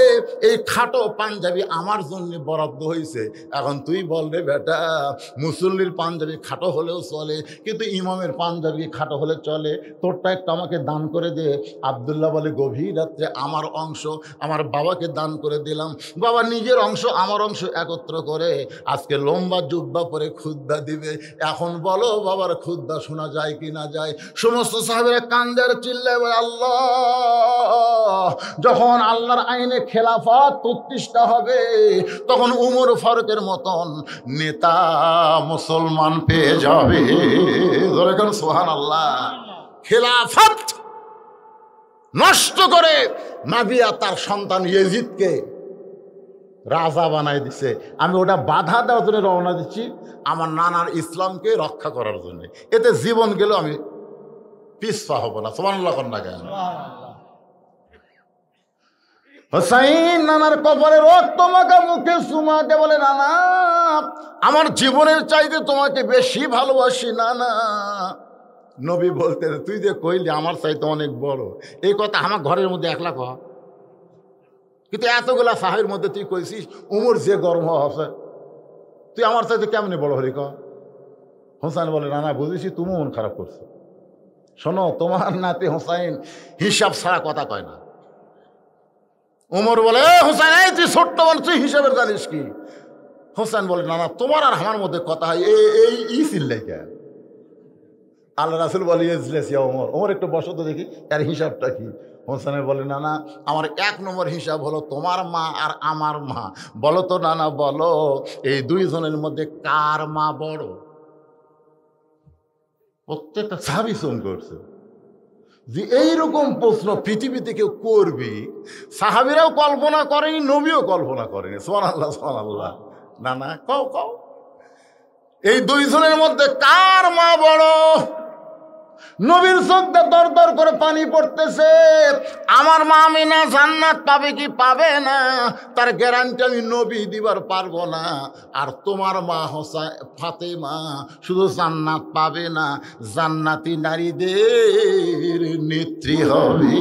এই খাটো পাঞ্জাবি আমার জন্য বরাদ্দ হয়েছে। এখন তুই বল রে বেটা, মুসল্লির পাঞ্জাবি খাটো হলেও চলে, কিন্তু ইমামের পাঞ্জাবি খাটো হলে চলে, তোরটা একটা আমাকে দান করে দে। আব্দুল্লাহ বলে, গভীর রাত্রে আমার অংশ আমার বাবাকে দান করে দিলাম। বাবা নিজের অংশ আমার অংশ একত্র করে আজকে লম্বা জুব্বা পরে খুতবা দিবে। এখন বলো বাবার খুতবা শোনা যায় কি না যায়? সমস্ত সাহাবীরা কান্দে আর চিল্লায় বলে, আল্লাহ, যখন আল্লাহর আইনে খেলাফত প্রতিষ্ঠা হবে, তখন উমর ফারুকের মতন নেতা মুসলমান পেয়ে যাবে। সুবহানাল্লাহ। খেলাফত নষ্ট করে মাবিয়া তার সন্তান ইয়াজিদকে রাজা বানাই দিছে। আমি ওটা বাধা দেওয়ার জন্য রওনা দিচ্ছি, আমার নানার ইসলামকে রক্ষা করার জন্য। এতে জীবন গেল, আমি পিছপা হব না। সুবহানাল্লাহ কন্যা কেন? হোসাইন নানার কপালে রক্ত মাখা মুখে সুমাকে বলে, নানা আমার জীবনের চাইতে তোমাকে বেশি ভালোবাসি নানা। নবী বলতেন, তুই যে কইলি আমার চাইতে অনেক বড়, এই কথা আমার ঘরের মধ্যে একলা কহ, কিন্তু এতগুলা সাহাবীর মধ্যে তুই কইছিস উমর যে গর্ব আছে, তুই আমার চাইতে কেমনি বড় হলি কহ। হোসাইন বলে, নানা বুঝেছি তুমি মন খারাপ করছো, শোনো তোমার নাতি হোসাইন হিসাব ছাড়া কথা কয় না। উমর বলে, হোসেন এই তুই ছোট্ট মানুষ, তুই হিসাবের জানিস কি? হোসেন বলে, না না তোমার আর আমার মধ্যে কথা হয় এই চিল্লাই কে? আল্লাহ রাসূল বলে, ওমর ওমর একটু বসো তো দেখি এর হিসাবটা কি। হোসেনের বলে, না না আমার 1 নম্বর হিসাব হলো তোমার মা আর আমার মা। বলো তো নানা, বলো এই দুইজনের মধ্যে কার মা বড়? প্রত্যেকটা সাহাবী চুপ করছে যে এইরকম প্রশ্ন পৃথিবীতে কেউ করবি, সাহাবীরাও কল্পনা করেনি, নবীও কল্পনা করেনি। সুবহানাল্লাহ সুবহানাল্লাহ। না না কও এই দুইজনের মধ্যে কার মা বড়? নবীর চোখ দিয়ে দর দর করে পানি পড়তেছে। আমার মা আমিনা জান্নাত পাবে কি পাবে না তার গ্যারান্টি আমি নবী দিবার পারবো না। আর তোমার মা ফাতেমা শুধু জান্নাত পাবে না, জান্নাতি নারীদের নেত্রী হবে।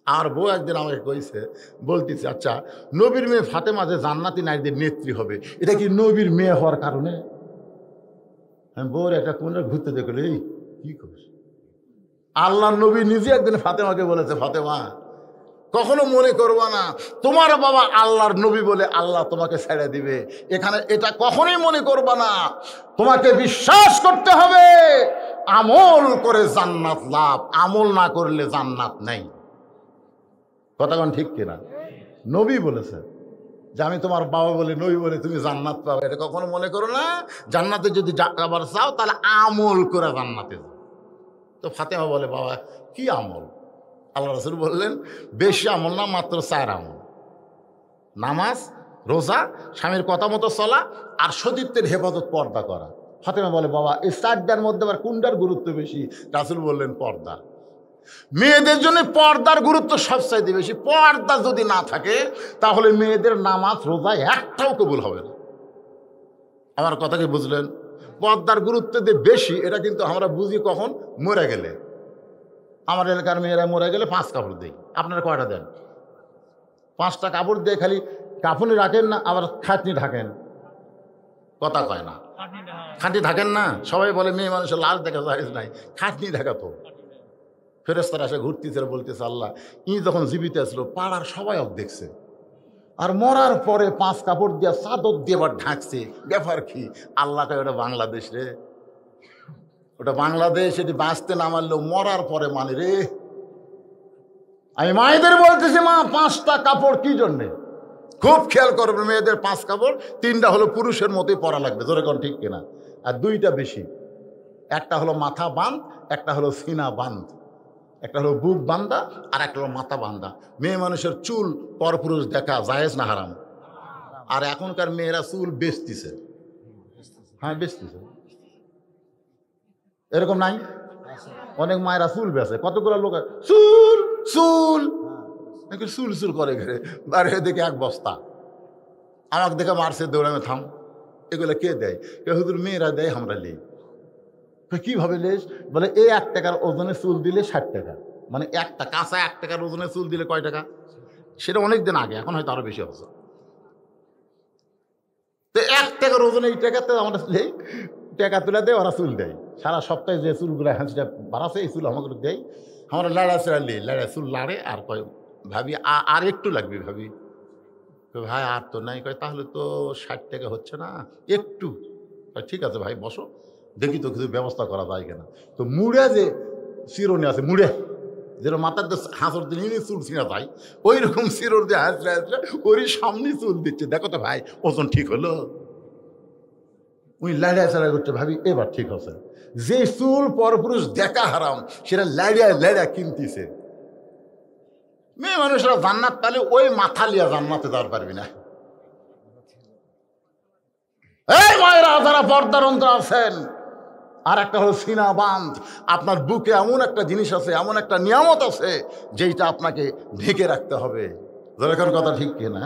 আর বউ একদিন আমাকে কইছে, বলতেছে আচ্ছা নবীর মেয়ে ফাতেমা যে জান্নাতি নারীদের নেত্রী হবে, এটা কি নবীর মেয়ে হওয়ার কারণে? বউর একটা কোনটা ঘুরতে দেখলো, এই কি করিস? আল্লাহ নবী নিজে একদিন ফাতেমাকে বলেছে, ফাতেমা কখনো মনে করবা না তোমার বাবা আল্লাহর নবী বলে আল্লাহ তোমাকে ছেড়ে দিবে। এখানে এটা কখনোই মনে করবা না, তোমাকে বিশ্বাস করতে হবে আমল করে জান্নাত লাভ, আমল না করলে জান্নাত নেই। কথা কোন ঠিক কিনা? নবী বলেছে যে আমি তোমার বাবা বলে নবী বলে তুমি জান্নাত পাবে, এটা কখনো মনে করো না। জান্নাতে যদি যাবার চাও তাহলে আমল করে জান্নাতে যাও। তো ফাতেমা বলে বাবা কি আমল? আল্লাহ রাসূল বললেন বেশি আমল না, মাত্র 4 আমল: নামাজ, রোজা, স্বামীর কথা মতো চলা, আর সতীত্বের হেফাজত, পর্দা করা। ফাতেমা বলে বাবা এই 4টার মধ্যে আবার কোনটার গুরুত্ব বেশি? রাসূল বললেন পর্দা। মেয়েদের জন্য পর্দার গুরুত্ব সবচাইতে বেশি। পর্দা যদি না থাকে তাহলে মেয়েদের নামাজ রোজা একটাও কবুল হবে না। আমার কথা কি বুঝলেন? পর্দার গুরুত্ব যে বেশি এটা কিন্তু আমরা বুঝি কখন? মরে গেলে। আমার এলাকার মেয়েরা মরে গেলে 5 কাপড় দেয়। আপনারা কয়টা দেন? 5টা কাপড় দিয়ে খালি কাফনি রাখেন না, আবার খাটনি ঢাকেন। কথা কয় না, খাটনি ঢাকেন না। সবাই বলে মেয়ে মানুষের লাশ দেখা যায় নাই, খাটনি ঢাকা তো। ফেরেশতারা এসে ঘুরতেছে, বলতেছে আল্লাহ ই যখন জীবিত আসলো পাড়ার সবাই দেখছে, আর মরার পরে 5 কাপড় দিয়ে চাদর দিয়ে আবার ঢাকছে, ব্যাপার কি? আল্লাহকে ওটা বাংলাদেশ রে, ওটা বাংলাদেশ। এটি বাঁচতে না মারলেও মরার পরে মানে রে। আমি মায়েদের বলতেছি মা 5টা কাপড় কি জন্যে? খুব খেয়াল করবে মেয়েদের 5 কাপড়, 3টা হলো পুরুষের মতোই পরা লাগবে, জোরে কোন ঠিক কিনা? আর 2টা বেশি, একটা হলো মাথা বাঁধ, একটা হলো সিনা বাঁধ, একটা হলো বুক বান্ধা, আর একটা হলো মাথা বান্ধা। মেয়ে মানুষের চুল পরপুরুষ দেখা জায়েজ না হারাম? আর এখনকার মেয়েরা চুল বেচতেছে। হ্যাঁ বেচতেছে, এরকম নাই? অনেক মায়েরা চুল বেচে, কতগুলো লোক চুল চুল চুল চুল করে ঘেরে বাইরে দেখে 1 বস্তা। আমাকে দেখে মারছে, দৌড়ামে থাম, এগুলো কে দেয়? হুজুর মেয়েরা দেয়, আমরা লেই। কিভাবে লেস? বলে এই 1 টাকার ওজনে চুল দিলে 60 টাকা, মানে একটা কাঁচা 1 টাকার ওজনে চুল দিলে কয় টাকা? সেটা অনেক দিন আগে, এখন হয়তো আরো বেশি হচ্ছে। তো 1 টাকার ওজনে এই টাকাতে আমরা লেই, টাকা তুলে দেয়, ওরা চুল দেয়। সারা সপ্তাহে যে চুলগুলো হাঁচিটা বাড়াছে এই চুল আমাকে দেয়, আমরা লাড়া চেড়া লেই, লাড়া চুল লাড়ে। আর কয় ভাবি আর একটু লাগবে, ভাবি ভাই আর তো নাই। কয় তাহলে তো 60 টাকা হচ্ছে না, একটু। ঠিক আছে ভাই বসো, দেখি তো কিছু ব্যবস্থা করা যায় কিনা। তো মুড়ে যে চিরুনি আছে, মুড়ে যেরকম মাথার হাঁসর দিলে চুল ছিঁড়া যায়, ওই রকম চিরর দিয়ে হাঁচড়ে হাঁচড়ে ওরই সামনে চুল দিচ্ছে। দেখো তো ভাই ওজন ঠিক হলো? ওই লাড়িয়া চাড়া করছে, ভাবি এবার ঠিক আছে। যে চুল পরপুরুষ দেখা হারাম সেটা লাড়িয়া লাড়িয়া কিনতেছে। মেয়ে মানুষরা জান্নাত পেলে ওই মাথা লিয়া জান্নাতে যাওয়ার পারবি না। এই মায়েরা যারা পর্দার অন্তর আছেন, আর একটা হলো সিনা বাঁধ। আপনার বুকে এমন একটা জিনিস আছে, এমন একটা নিয়ামত আছে যেটা আপনাকে ঢেকে রাখতে হবে। যেরকম কথা ঠিক কিনা?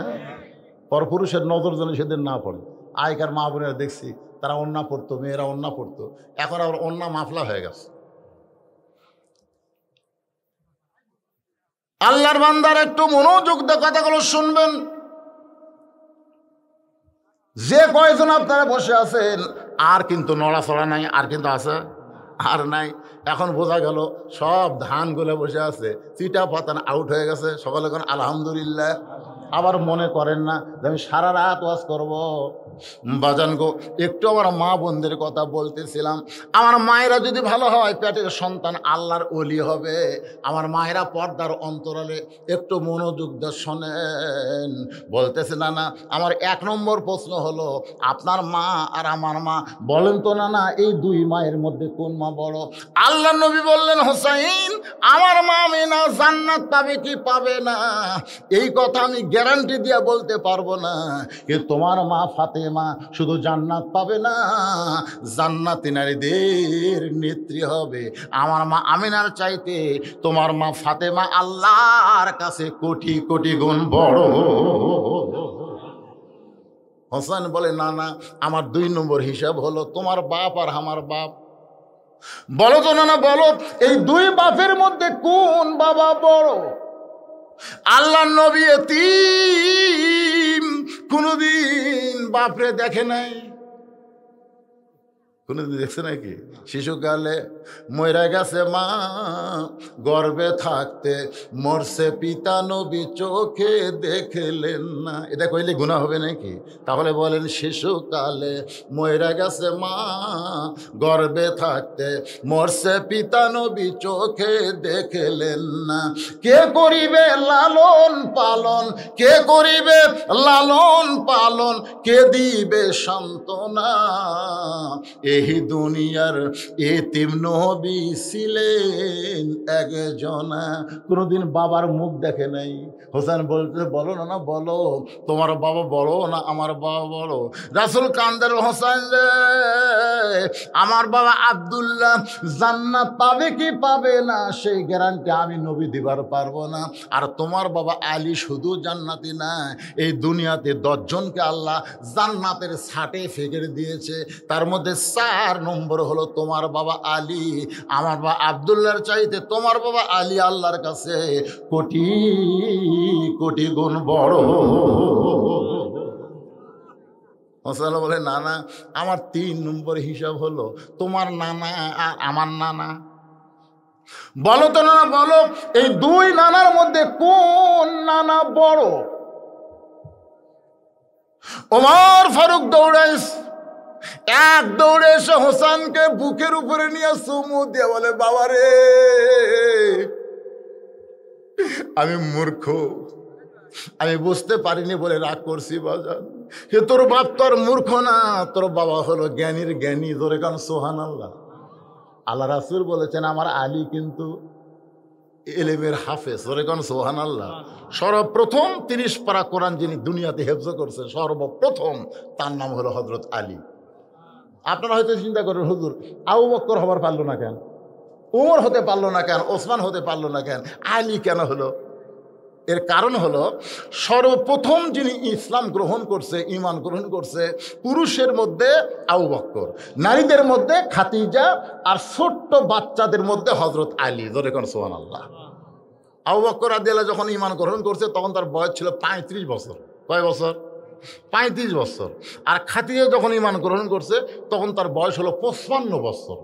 পরপুরুষের নজর যেন সেদিন না পড়ে। আগেকার মা বোনেরা দেখছি তারা ওন্না পড়তো, মেয়েরা ওন্না পড়তো, এখন আবার ওন্না মাফলা হয়ে গেছে। আল্লাহর বান্দার একটু মনোযোগ দিয়ে কথাগুলো শুনবেন। যে কয়জন আপনারা বসে আছেন আর কিন্তু নড়াচড়া নাই, আর কিন্তু আছে আর নাই। এখন বোঝা গেল সব ধানগুলো বসে আছে, চিটা পাতান আউট হয়ে গেছে। সকলে এখন আলহামদুলিল্লাহ। আবার মনে করেন না যে আমি সারা রাত ওয়াজ করবো। বাজান গো, একটু আমার মা বোনদের কথা বলতেছিলাম। আমার মায়েরা যদি ভালো হয়, পেটের সন্তান আল্লাহর ওলি হবে। আমার মায়েরা পর্দার অন্তরালে একটু মনোযোগ দিয়ে শোনেন। বলতেছে না না, আমার 1 নম্বর প্রশ্ন হলো আপনার মা আর আমার মা বলেন তো না না, এই 2 মায়ের মধ্যে কোন মা বড়? আল্লাহ নবী বললেন হোসাইন আমার মা আমিনা জান্নাত পাবে কি পাবে না এই কথা আমি গ্যারান্টি দিয়ে বলতে পারবো না যে তোমার মা ফাতেমা শুধু জান্নাত পাবে না, জান্নাতি নারীদের নেত্রী হবে। আমার মা আমিনার চাইতে তোমার মা ফাতেমা আল্লাহর কাছে কোটি কোটি গুণ বড়। হোসেন বলে না না, আমার 2 নম্বর হিসাব হলো তোমার বাপ আর আমার বাপ। বলো তো না, বলো এই 2 বাপের মধ্যে কোন বাবা বড়? আল্লাহর নবী এতিম, কোনদিন বাপরে দেখে নাই। কোনদিন দেখছে নাকি? শিশুকালে মইরা গেছে মা, গর্ভে থাকতে মরছে পিতা, নবী চোখে দেখলেন না। এটা কইলে গুনাহ হবে নাকি? তাহলে বলেন শিশুকালে মইরা গেছে মা, গর্ভে থাকতে মরছে পিতা, নবী চোখে দেখলেন না। কে করিবে লালন পালন, কে করিবে লালন পালন, কে দিবে সান্ত্বনা? এই দুনিয়ার এতিম নবী ছিলেন একজনা। কোনদিন বাবার মুখ দেখে নাই। হোসেন বলতে বলো না, বলো তোমার বাবা বড় না আমার বাবা বড়? রাসূল কান্দের, হোসেন রে আমার বাবা আব্দুল্লাহ জান্নাত পাবে কি পাবে না সেই গ্যারান্টি আমি নবী দিবার পারবো না। আর তোমার বাবা আলী শুধু জান্নাতি না, এই দুনিয়াতে 10 জনকে আল্লাহ জান্নাতের সার্টিফিকেট দিয়েছে, তার মধ্যে 4 নম্বর হলো তোমার বাবা আলী। আমার বাবা আব্দুল্লাহর চাইতে তোমার বাবা আলী আল্লাহর কাছে কোটি কোটি গুণ বড়। হোসেন বলে না না, আমার 3 নম্বর হিসাব হলো তোমার নানা আর আমার নানা। বলো তো না, বলো এই 2 নানার মধ্যে কোন নানা বড়? ওমর ফারুক দৌড়াইস, এক দৌড়ে এসে হোসেনকে বুকের উপরে নিয়ে চুমু দিয়ে বলে বাবা রে আমি মূর্খ, আমি বুঝতে পারিনি বলে রাগ করছি বাজান। সে তোর বাপ তোর মূর্খ না, তোর বাবা হলো জ্ঞানীর জ্ঞানী। ধরে কারণ সুবহানাল্লাহ। আল্লাহ রাসূল বলেছেন আমার আলী কিন্তু এলেমের হাফেজ। ধরে কারণ সুবহানাল্লাহ। সর্বপ্রথম 30 পারা কোরআন যিনি দুনিয়াতে হেফজ করছেন সর্বপ্রথম, তার নাম হলো হযরত আলী। আপনারা হয়তো চিন্তা করেন হুজুর আবু বকর হবার পারলো না কেন, উমর হতে পারলো না কেন, ওসমান হতে পারলো না কেন, আলী কেন হলো? এর কারণ হলো সর্বপ্রথম যিনি ইসলাম গ্রহণ করছে, ঈমান গ্রহণ করছে, পুরুষের মধ্যে আবু বকর, নারীদের মধ্যে খাদিজা, আর ছোট্ট বাচ্চাদের মধ্যে হযরত আলী। ধরে কোন সুবহানাল্লাহ। আবু বকর রাদিয়াল্লাহু যখন ঈমান গ্রহণ করছে তখন তার বয়স ছিল 35 বছর। কয় বছর? 35 বছর। আর খাদিজা যখন ঈমান গ্রহণ করছে তখন তার বয়স হলো 55 বছর।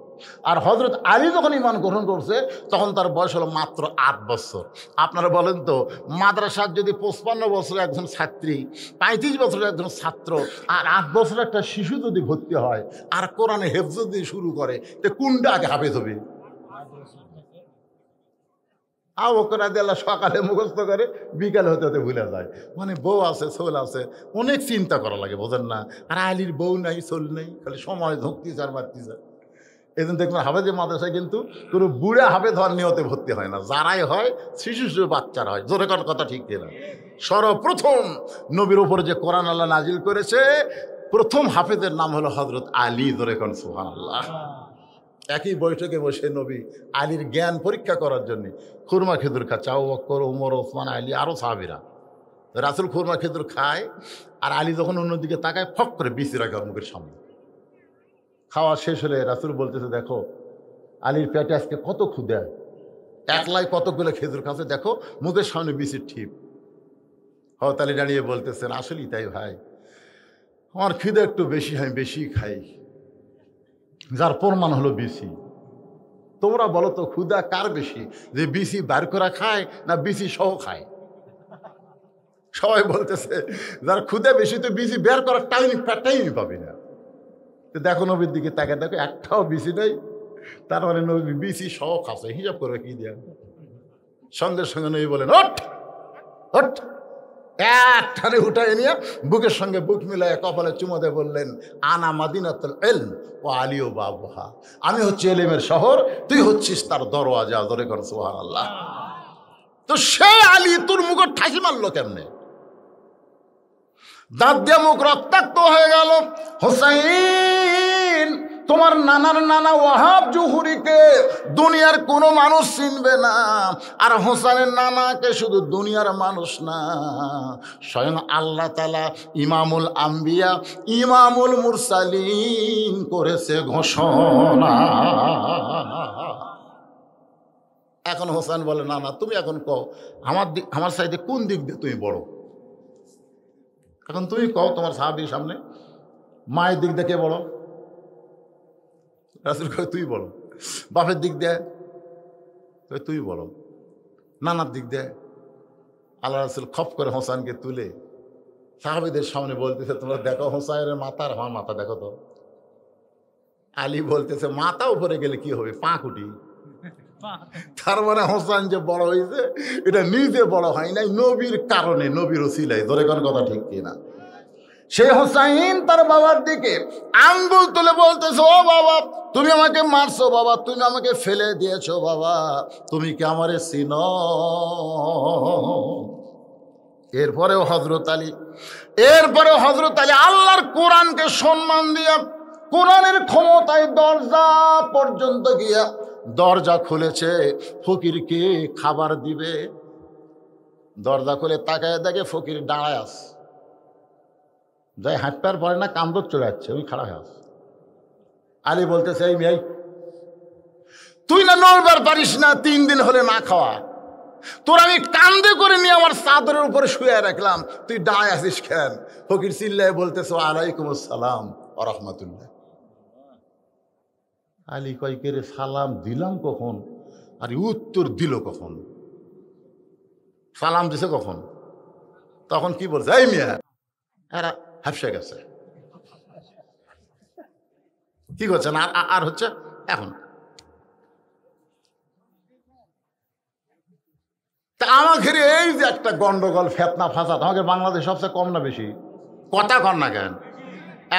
আর হযরত আলী যখন ঈমান গ্রহণ করছে তখন তার বয়স হলো মাত্র 8 বছর। আপনারা বলেন তো, মাদ্রাসার যদি 55 বছরের একজন ছাত্রী, 35 বছরের একজন ছাত্র, আর 8 বছরের একটা শিশু যদি ভর্তি হয় আর কোরআনে হেফজ দিয়ে শুরু করে, তো কোনটা আগে হাফেজ হবে? আবু বকর রাদিয়াল্লাহু সকালে মুখস্থ করে বিকালে হতে হতে ভুলে যায়। মানে বউ আছে, সোল আছে, অনেক চিন্তা করা লাগে, বোঝেন না? আর আলীর বউ নাই, সোল নেই, খালি সময় ধুকতিছে আর মারতিছে। এই জন্য দেখবেন হাফেজে মাদ্রাসায় কিন্তু কোনো বুড়া হাফেজ হওয়ার নিয়তে ভর্তি হয় না, যারাই হয় শিশু শিশু বাচ্চারা হয়। জোরে কোন কথা ঠিক কিনা? সর্বপ্রথম নবীর উপরে যে কোরআন আল্লাহ নাজিল করেছে, প্রথম হাফেজের নাম হলো হযরত আলী। জোরে কোন সুবহানাল্লাহ। একই বৈঠকে বসে নবী আলীর জ্ঞান পরীক্ষা করার জন্য খুরমা খেজুর খাচ্ছে। আবু বকর, ওমর, ওসমান, আলী আরও সাহাবীরা। রাসূল খুরমা খেজুর খায় আর আলী যখন অন্যদিকে তাকায় ফক করে বিচি রাখে মুখের সামনে। খাওয়া শেষ হলে রাসূল বলতেছে দেখো আলীর পেটে আজকে কত ক্ষুধা, একলাই কতগুলো খেজুর খাচ্ছে, দেখো মুখের সামনে বিচির ঠিপ। হযরত আলী দাঁড়িয়ে বলতেছেন আসলেই তাই ভাই, আমার খিদে একটু বেশি, আমি বেশি খাই, যার প্রমাণ হলো বিসি। তোমরা বলো তো ক্ষুধা কার বেশি, যে বিসি বার করা খায় না বিসি সহ খায়? সবাই বলতেছে যার ক্ষুধা বেশি তো বিসি বের করার টাইমই পাবি না। তো দেখো নবীর দিকে তাকে দেখো, একটাও বিসি নেই, তার মানে নবী বিসি সহ খাচ্ছে। হিসাব করবে কি দিয়া? সঙ্গে সঙ্গে নবী বলেন ওঠ ওঠ, একটানে উঠায় নিয়ে বুকের সঙ্গে বুক মিলায় কপালে চুমাতে বললেন আনা মাদিনাতুল ইলম ওয়া আলিউ বাবুহা, আমি হচ্ছে ইলমের শহর, তুই হচ্ছিস তার দরওয়াজা। ধরে কর সুবহানাল্লাহ। তো সে আলী তোর মুখে ঠাসি মারলো কেমনে? দাঁত দিয়ে মুখ রক্তাক্ত হয়ে গেল। হোসাইন, তোমার নানার নানা ওয়াহাব জুহুরিকে দুনিয়ার কোনো মানুষ চিনবে না, আর হোসেনের নানাকে শুধু দুনিয়ার মানুষ না, স্বয়ং আল্লাহ তাআলা ইমামুল আম্বিয়া ইমামুল মুরসালিন করেছে ঘোষণা। এখন হোসেন বলে, না না, তুমি এখন কও আমার সাইডে কোন দিক দিয়ে তুমি বড়, এখন তুমি কও তোমার সাহাবীর সামনে মায়ের দিক দিয়ে কে বড়? রাসূল কয় তুই বলো। বাপের দিক দিয়ে তুই বলো। নানার দিক দিয়ে। আল্লাহ রাসূল খপ করে হোসেনকে তুলে সাহাবীদের সামনে বলতেছে, তোমরা দেখো হোসাইনের মাথা আর আমার মাথা দেখো তো। আলী বলতেছে, মাথা উপরে গেলে কি হবে, পা কুটি। তার মানে হোসেন যে বড় হয়েছে এটা নিজে বড় হয় নাই, নবীর কারণে, নবীর ওসিলায়। ধরে কোন কথা ঠিক কিনা? সেই হোসাইন তার বাবার দিকে আঙ্গুল তুলে বলতেছে, ও বাবা, তুমি আমাকে মারছো বাবা, তুমি আমাকে ফেলে দিয়েছো বাবা, তুমি কি আমারে চিনো? এরপরেও হযরত আলী আল্লাহর কোরআনকে সম্মান দিয়া কোরআনের ক্ষমতায় দরজা পর্যন্ত গিয়া দরজা খুলেছে ফকিরকে খাবার দিবে। দরজা খুলে তাকায় দেখে ফকির দাঁড়ায় আছে, যাই হাঁটপার পরে না, কান্দর চলে যাচ্ছে, ওই খাড়া হয়ে আছে। আলী বলতেছে, এই মেয়ে, তুই না নড়বার পারিস না, 3 দিন হলে না খাওয়া, তোর আমি কান্দে করে নিয়ে আমার চাদরের উপরে শুয়ে রাখলাম, তুই দাঁড়ায় আছিস কেন? ফকির চিল্লায় বলতেছে, ওয়ালাইকুম আসসালাম ওয়া রাহমাতুল্লাহ। আলী কয়, কে রে, সালাম দিলাম কখন আর উত্তর দিল কখন? সালাম দিছে কখন? তখন কি বলছে, এই মিয়া, এরা হাফসে গেছে, কি করছেন? আর হচ্ছে এখন তা আমাকে এই যে একটা গন্ডগোল, ফেতনা ফাসাদ, আমাকে বাংলাদেশ সবচেয়ে কম না বেশি? কথা কর না কেন?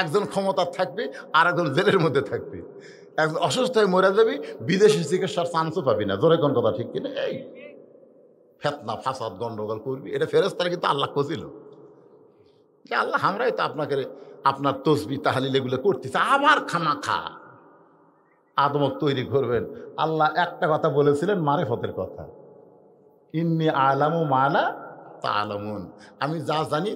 একজন ক্ষমতার থাকবে আর একজন জেলের মধ্যে থাকবে, একজন অসুস্থ হয়ে মরে যাবি, বিদেশি চিকিৎসার চান্সও পাবি না। ধরে কোন কথা ঠিক কিনা? এই ফেতনা ফাসাদ গন্ডগোল করবি, এটা ফেরেশতারা কিন্তু আল্লাহ কছিল যে আল্লাহ আমরাই তো আপনাকে আপনার তসবি তাহলিল এগুলো করতেছে, আবার খামাখা আদমক তৈরি করবেন। আল্লাহ একটা কথা বলেছিলেন, মারেফতের কথা, ইন্নী আলামু মালা তা'লামুন, আমি যা জানি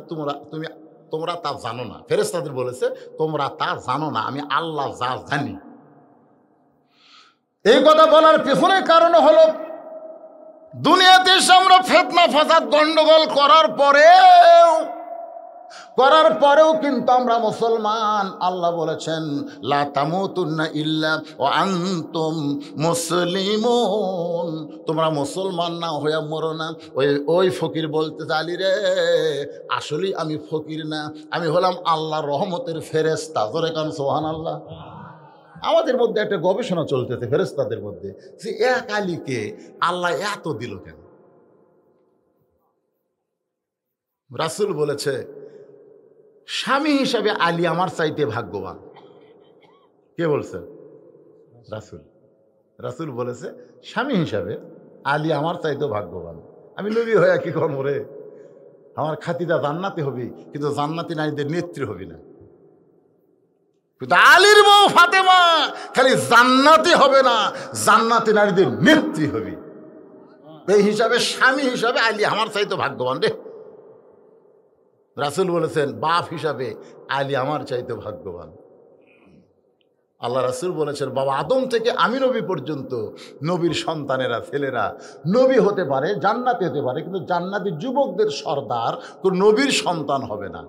তোমরা তা জানো না। ফেরেশতাদের বলেছে, তোমরা তা জানো না, আমি আল্লাহ যা জানি। এই কথা বলার পেছনে কারণ হলো, দুনিয়াতে আমরা ফিতনা ফাসাদ গন্ডগোল করার পরেও কিন্তু আমরা মুসলমান। আল্লাহ বলেছেন, লা তামুতুন্না ইল্লা ওয়া আনতুম মুসলিমুন, তোমরা মুসলমান না হয়ে মরো না। ওই ফকির বলতেছে, আলী রে, আসলেই আমি ফকির না, আমি হলাম আল্লাহর রহমতের ফেরেশতা। জোরে কান সুবহানাল্লাহ। আমাদের মধ্যে একটা গবেষণা চলতেছে ফেরেশতাদের মধ্যে, যে এক আলীকে আল্লাহ এত দিল কেন? রাসূল বলেছে, স্বামী হিসাবে আলী আমার চাইতে ভাগ্যবান। কে বলছে? রাসূল বলেছে, স্বামী হিসাবে আলী আমার চাইতে ভাগ্যবান। আমি নবী হয়ে কি করবো রে? আমার খাতিদা জান্নাতি হবি, কিন্তু জান্নাতি নারীদের নেত্রী হবি না। কিন্তু আলীর বউ ফাতেমা খালি জান্নাতি হবে না, জান্নাতি নারীদের নেত্রী হবি। এই হিসাবে স্বামী হিসাবে আলী আমার চাইতে ভাগ্যবান রে। রাসূল বলেছেন, বাপ হিসাবে আলী আমার চাইতে ভাগ্যবান। আল্লাহ রাসূল বলেছেন, বাবা আদম থেকে আমি নবী পর্যন্ত নবীর সন্তানেরা, ছেলেরা নবী হতে পারে, জান্নাতি হতে পারে, কিন্তু জান্নাতি যুবকদের সর্দার কোন নবীর সন্তান হবে না।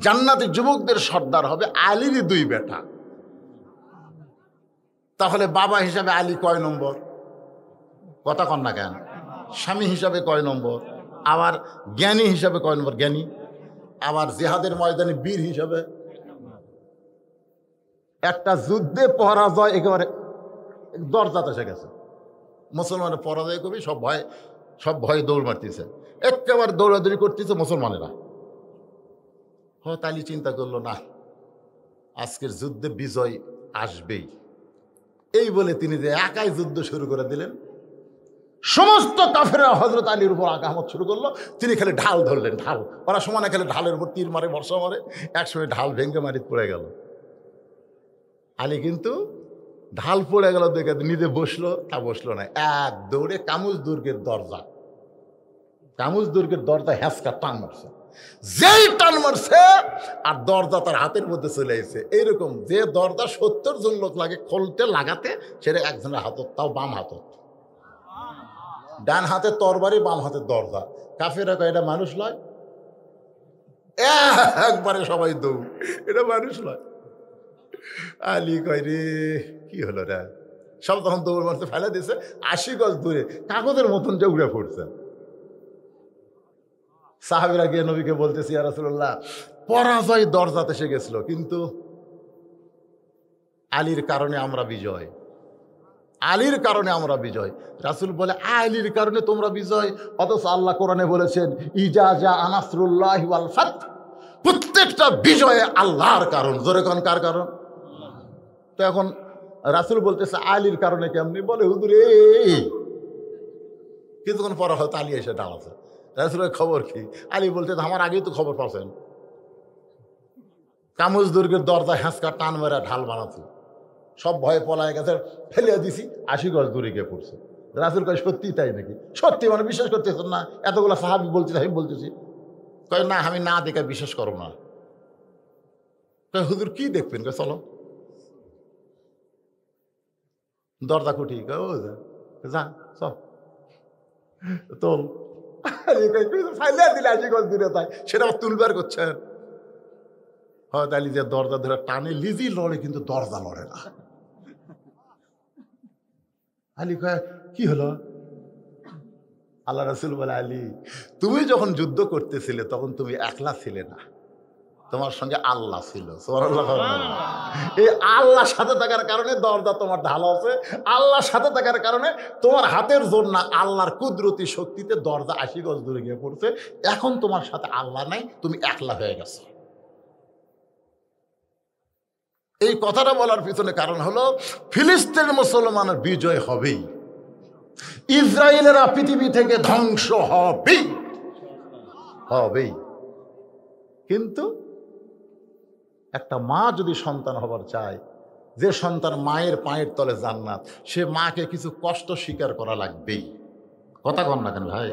জান্নাতি যুবকদের সর্দার হবে আলীরই 2 বেটা। তাহলে বাবা হিসাবে আলী কয় নম্বর? কথা কন না কেন? স্বামী হিসাবে কয় নম্বর? আবার জ্ঞানী হিসাবে কয় নম্বর? জ্ঞানী। আবার জিহাদের ময়দানে বীর হিসাবে। একটা যুদ্ধে পরাজয় একেবারে দরজাতে এসে গেছে, মুসলমানের পরাজয় করবি, সব ভয়ে দৌড় মারতেছে, একেবারে দৌড়াদৌড়ি করতেছে মুসলমানেরা। আলী চিন্তা করলো, না, আজকের যুদ্ধে বিজয় আসবেই। এই বলে তিনি যে একাই যুদ্ধ শুরু করে দিলেন। সমস্ত কাফেররা হযরত আলীর উপর আঘাত শুরু করলো। তিনি খালি ঢাল ধরলেন, ঢাল। ওরা সমানে খালি ঢালের উপর তীর মারে, বর্ষা মারে। একসময় ঢাল ভেঙে মাটিতে পড়ে গেল। আলী কিন্তু ঢাল পড়ে গেল দেখে নিজে বসলো, তা বসলো না, এক দৌড়ে কামুজ দুর্গের দরজা, কামুজ দুর্গের দরজা হ্যাঁচকা টান মারছে। যেই টান মারছে আর দরজা তার হাতের মধ্যে চলে এসেছে। এইরকম যে দরজা 70 জন লোক লাগে খুলতে লাগাতে, সেটা একজনের হাতত, তাও বাম হাতত। ডান হাতে তরবারি, বাম হাতে দরজা। কাফেররা কয় এটা মানুষ লয়, একবারে সবাই দৌড়, এটা মানুষ লয়। আলী কয় রে কি হলো রে, সব তখন দৌড় মারতে ফেলে দিয়েছে। 80 গজ দূরে কাগজের মতন যে উড়ে পড়ছে। সাহাবীরা গিয়ে নবীকে বলতেছি, ইয়া রাসূলুল্লাহ, পরাজয় দরজাতে এসে গেছিল, কিন্তু আলীর কারণে আমরা বিজয়, আলীর কারণে আমরা বিজয়। রাসূল বলে আলীর কারণে তোমরা বিজয়, অথচ আল্লাহ কোরআনে বলেছেন ইজা জা নাসরুল্লাহি ওয়াল ফাত, প্রত্যেকটা বিজয়ে আল্লাহর কারণ। জোরে কোন কার কারণ? তো এখন রাসূল বলতেছে আলীর কারণে কেমনি? বলে হুজুর এই কিছুক্ষণ পরে হয়তো আলী এসে দাঁড়াচ্ছে। রাসূলের খবর কি? আলী বলতে আমার আগেই তো খবর পাচ্ছেন, কামুজ দুর্গের দরজা হ্যাঁচকা টান মেরা ঢাল বানাচ্ছে, সব ভয়ে পলায় গেছে, ফেলিয়ে দিছি, 80 গজ দূরে গিয়ে পড়ছে। রাসূল কয় সত্যি তাই নাকি? সত্যি মানে বিশ্বাস করতেছেন না? এতগুলো সাহাবী বলতেছে, আমি বলতেছি। কয় না, আমি না দেখে বিশ্বাস করো না। কয় হুজুর কি দেখবেন? কয় চলো দরজা কুটি, কয় ও যা চল তোল। ফাইলিয়া দিলে 80 গজ দূরে, তাই সেটা আবার তুলবার করছেন। হয়তো আলী যে দরজা ধরে টানে, লিজি লড়ে কিন্তু দরজা লড়ে না। আলী কয় কি হলো? আল্লাহ রাসূল বলে আলী, তুমি যখন যুদ্ধ করতেছিলে তখন তুমি একলা ছিলে না, তোমার সঙ্গে আল্লাহ ছিল। সুবহানাল্লাহ। এই আল্লাহর সাথে থাকার কারণে দরজা তোমার ঢালা আছে, আল্লাহর সাথে থাকার কারণে তোমার হাতের জোর না, আল্লাহর কুদরতি শক্তিতে দরজা 80 গজ দূরে গিয়ে পড়ছে। এখন তোমার সাথে আল্লাহ নাই, তুমি একলা হয়ে গেছো। এই কথাটা বলার পিছনে কারণ হলো ফিলিস্তিনের মুসলমানের বিজয় হবেই, ইসরায়েলেরা পৃথিবী থেকে ধ্বংস হবেই হবেই। কিন্তু একটা মা যদি সন্তান হবার চায়, যে সন্তান মায়ের পায়ের তলে জান্নাত, সে মাকে কিছু কষ্ট স্বীকার করা লাগবেই। কথা কন না কেন ভাই?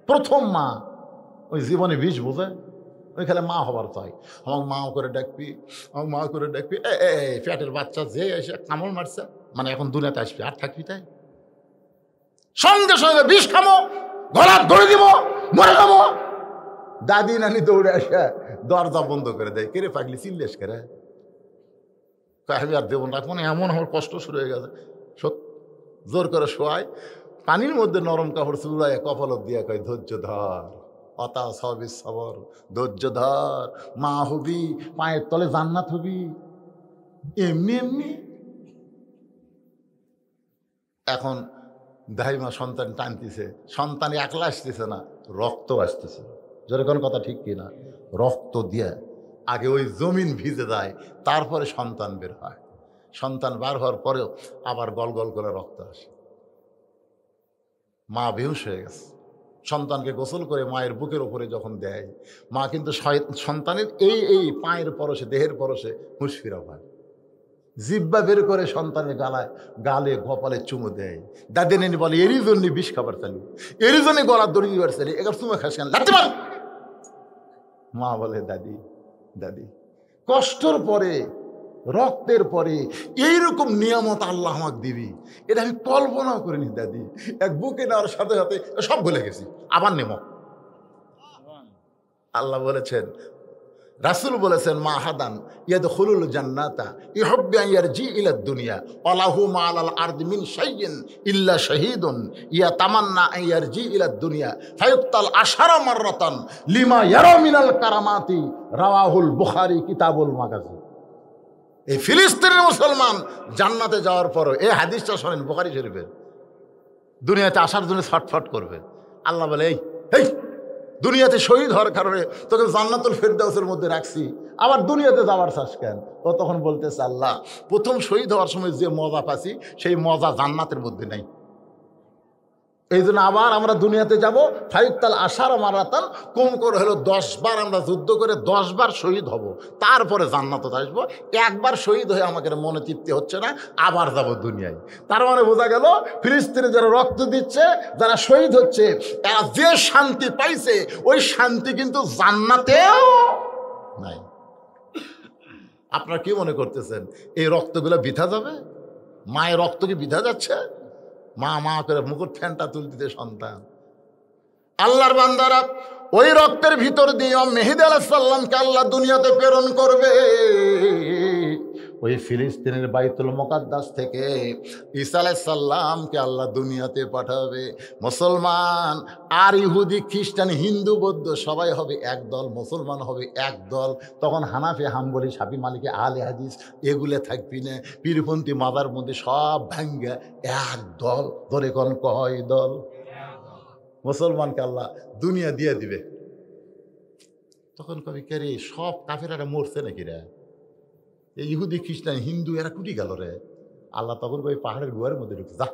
প্রথম মা ওই জীবনে বিষ বোঝে, ওইখানে মা হবার চাই, আমার মা করে ডাকবি, আমার মা করে ডাকবি। পেটের বাচ্চা যে এসে কামড় মারছে, মানে এখন দুনিয়াতে আসবি আর থাকবি, তাই সঙ্গে সঙ্গে বিষ খামো, গলা ধরে দিব, মরে যাবো। দাদি নানি দৌড়ে আসে দরজা বন্ধ করে দেয়, কেড়ে পাগলি চিল্লেস করে, আমি আর দেবো না, মানে এমন আমার কষ্ট শুরু হয়ে গেছে। জোর করে শোয়ায়, পানির মধ্যে নরম কাপড় চুলায় কপালত দিয়ে কয় ধৈর্য ধর, অতা সবই সবর, ধৈর্য ধর, মা হবি, পায়ের তলে জান্নাত হবি। এমনি এমনি এখন দাইমা সন্তান টানতেছে, সন্তান একলা আসতেছে না, রক্ত আসতেছে। যেরকম কথা ঠিক কিনা? রক্ত দিয়ে আগে ওই জমিন ভিজে যায়, তারপরে সন্তান বের হয়। সন্তান বার হওয়ার পরেও আবার গল গল করে রক্ত আসে। মা বেহুশ হয়ে গেছে। সন্তানকে গোসল করে মায়ের বুকের ওপরে যখন দেয়, মা কিন্তু সন্তানের এই পায়ের পরশে, দেহের পরশে হুঁশফিরা হয়। জিব্বা বের করে সন্তানের গালে কপালে চুমু দেয়। দাদি নেনি বলে এরই জন্য বিষ খাবার চালু, এরই জন্য গলার দড়ি দিবার চালি, এবার চুমে খাস কেন? মা বলে দাদি দাদি, কষ্টর পরে, রক্তের পরে এইরকম নিয়ামত আল্লাহ আমাকে দিবি, এটা আমি কল্পনাও করিনি দাদি। এক বুকে নেওয়ার সাথে সাথে সব ভুলে গেছি, আবার নেব। আল্লাহ বলেছেন, রাসূল বলেছেন, মা হাদান ইয়াদখুলুল জান্নাতা ইহুব্বু ইয়ারজি ইলা দুনিয়া ওয়ালাহু মা আলাল আরদি মিন শাইইন ইল্লা শাহীদুন ইয়াতামান্না ইয়ারজি ইলা দুনিয়া ফায়ুক্তাল আশারা মাররাতান লিমা ইয়ারা মিনাল কারামাতি। রাওয়াহুল বুখারী কিতাবুল মাগাজি। এই ফিলিস্তিনের মুসলমান জান্নাতে যাওয়ার পরও, এই হাদিসটা শোনেন বুখারী শরীফের, দুনিয়াতে আসার জন্য ছটফট করবে। আল্লাহ বলে এই দুনিয়াতে শহীদ হওয়ার কারণে তোকে জান্নাতুল ফেরদাউসের মধ্যে রাখছি, আবার দুনিয়াতে যাওয়ার চাস কেন? ও তখন বলতেছে, আল্লাহ প্রথম শহীদ হওয়ার সময় যে মজা পাচ্ছি সেই মজা জান্নাতের মধ্যে নাই। এই জন্য আবার আমরা দুনিয়াতে যাব, ফাইতাল আশার মারাতাল, কম করে হলো 10 বার আমরা যুদ্ধ করে 10 বার শহীদ হব, তারপরে জান্নাতে আসবো। একবার শহীদ হয়ে আমাকে মনে তৃপ্তি হচ্ছে না, আবার যাব দুনিয়ায়। তার মানে বোঝা গেল ফিলিস্তিনে যারা রক্ত দিচ্ছে, যারা শহীদ হচ্ছে, এরা যে শান্তি পাইছে ওই শান্তি কিন্তু জান্নাতেও নাই। আপনারা কি মনে করতেছেন এই রক্তগুলো বৃথা যাবে? মায়ের রক্ত কি বৃথা যাচ্ছে? মা মা করে মুকুট ফ্যানটা তুলতে সন্তান। আল্লাহর বান্দারা, ওই রক্তের ভিতর দিয়ে মেহেদী আলাইহিস সালামকে আল্লাহ দুনিয়াতে প্রেরণ করবে। ওই ফিলিস্তিনের বাইতুল মুকাদ্দাস থেকে ঈসা আলাইহিস সালামকে আল্লাহ দুনিয়াতে পাঠাবে। মুসলমান আর ইহুদি খ্রিস্টান হিন্দু বৌদ্ধ সবাই হবে এক দল, মুসলমান হবে এক দল। তখন হানাফি হাম্বলি শাফি মালিকি আহলে হাদিস এগুলো থাকবি না, পীরপন্থী মাদার মধ্যে সব ভাঙ্গা এক দল। ধরে কোন কয় দল? মুসলমানকে আল্লাহ দুনিয়া দিয়ে দিবে। তখন কবি কে রে, সব কাফেরারা মরছে নাকি রে? এই ইহুদি খ্রিস্টান হিন্দু এরা কুটি গেল রে? আল্লাহ তখন কবি পাহাড়ের গুহার মধ্যে ঢুকছে। যা,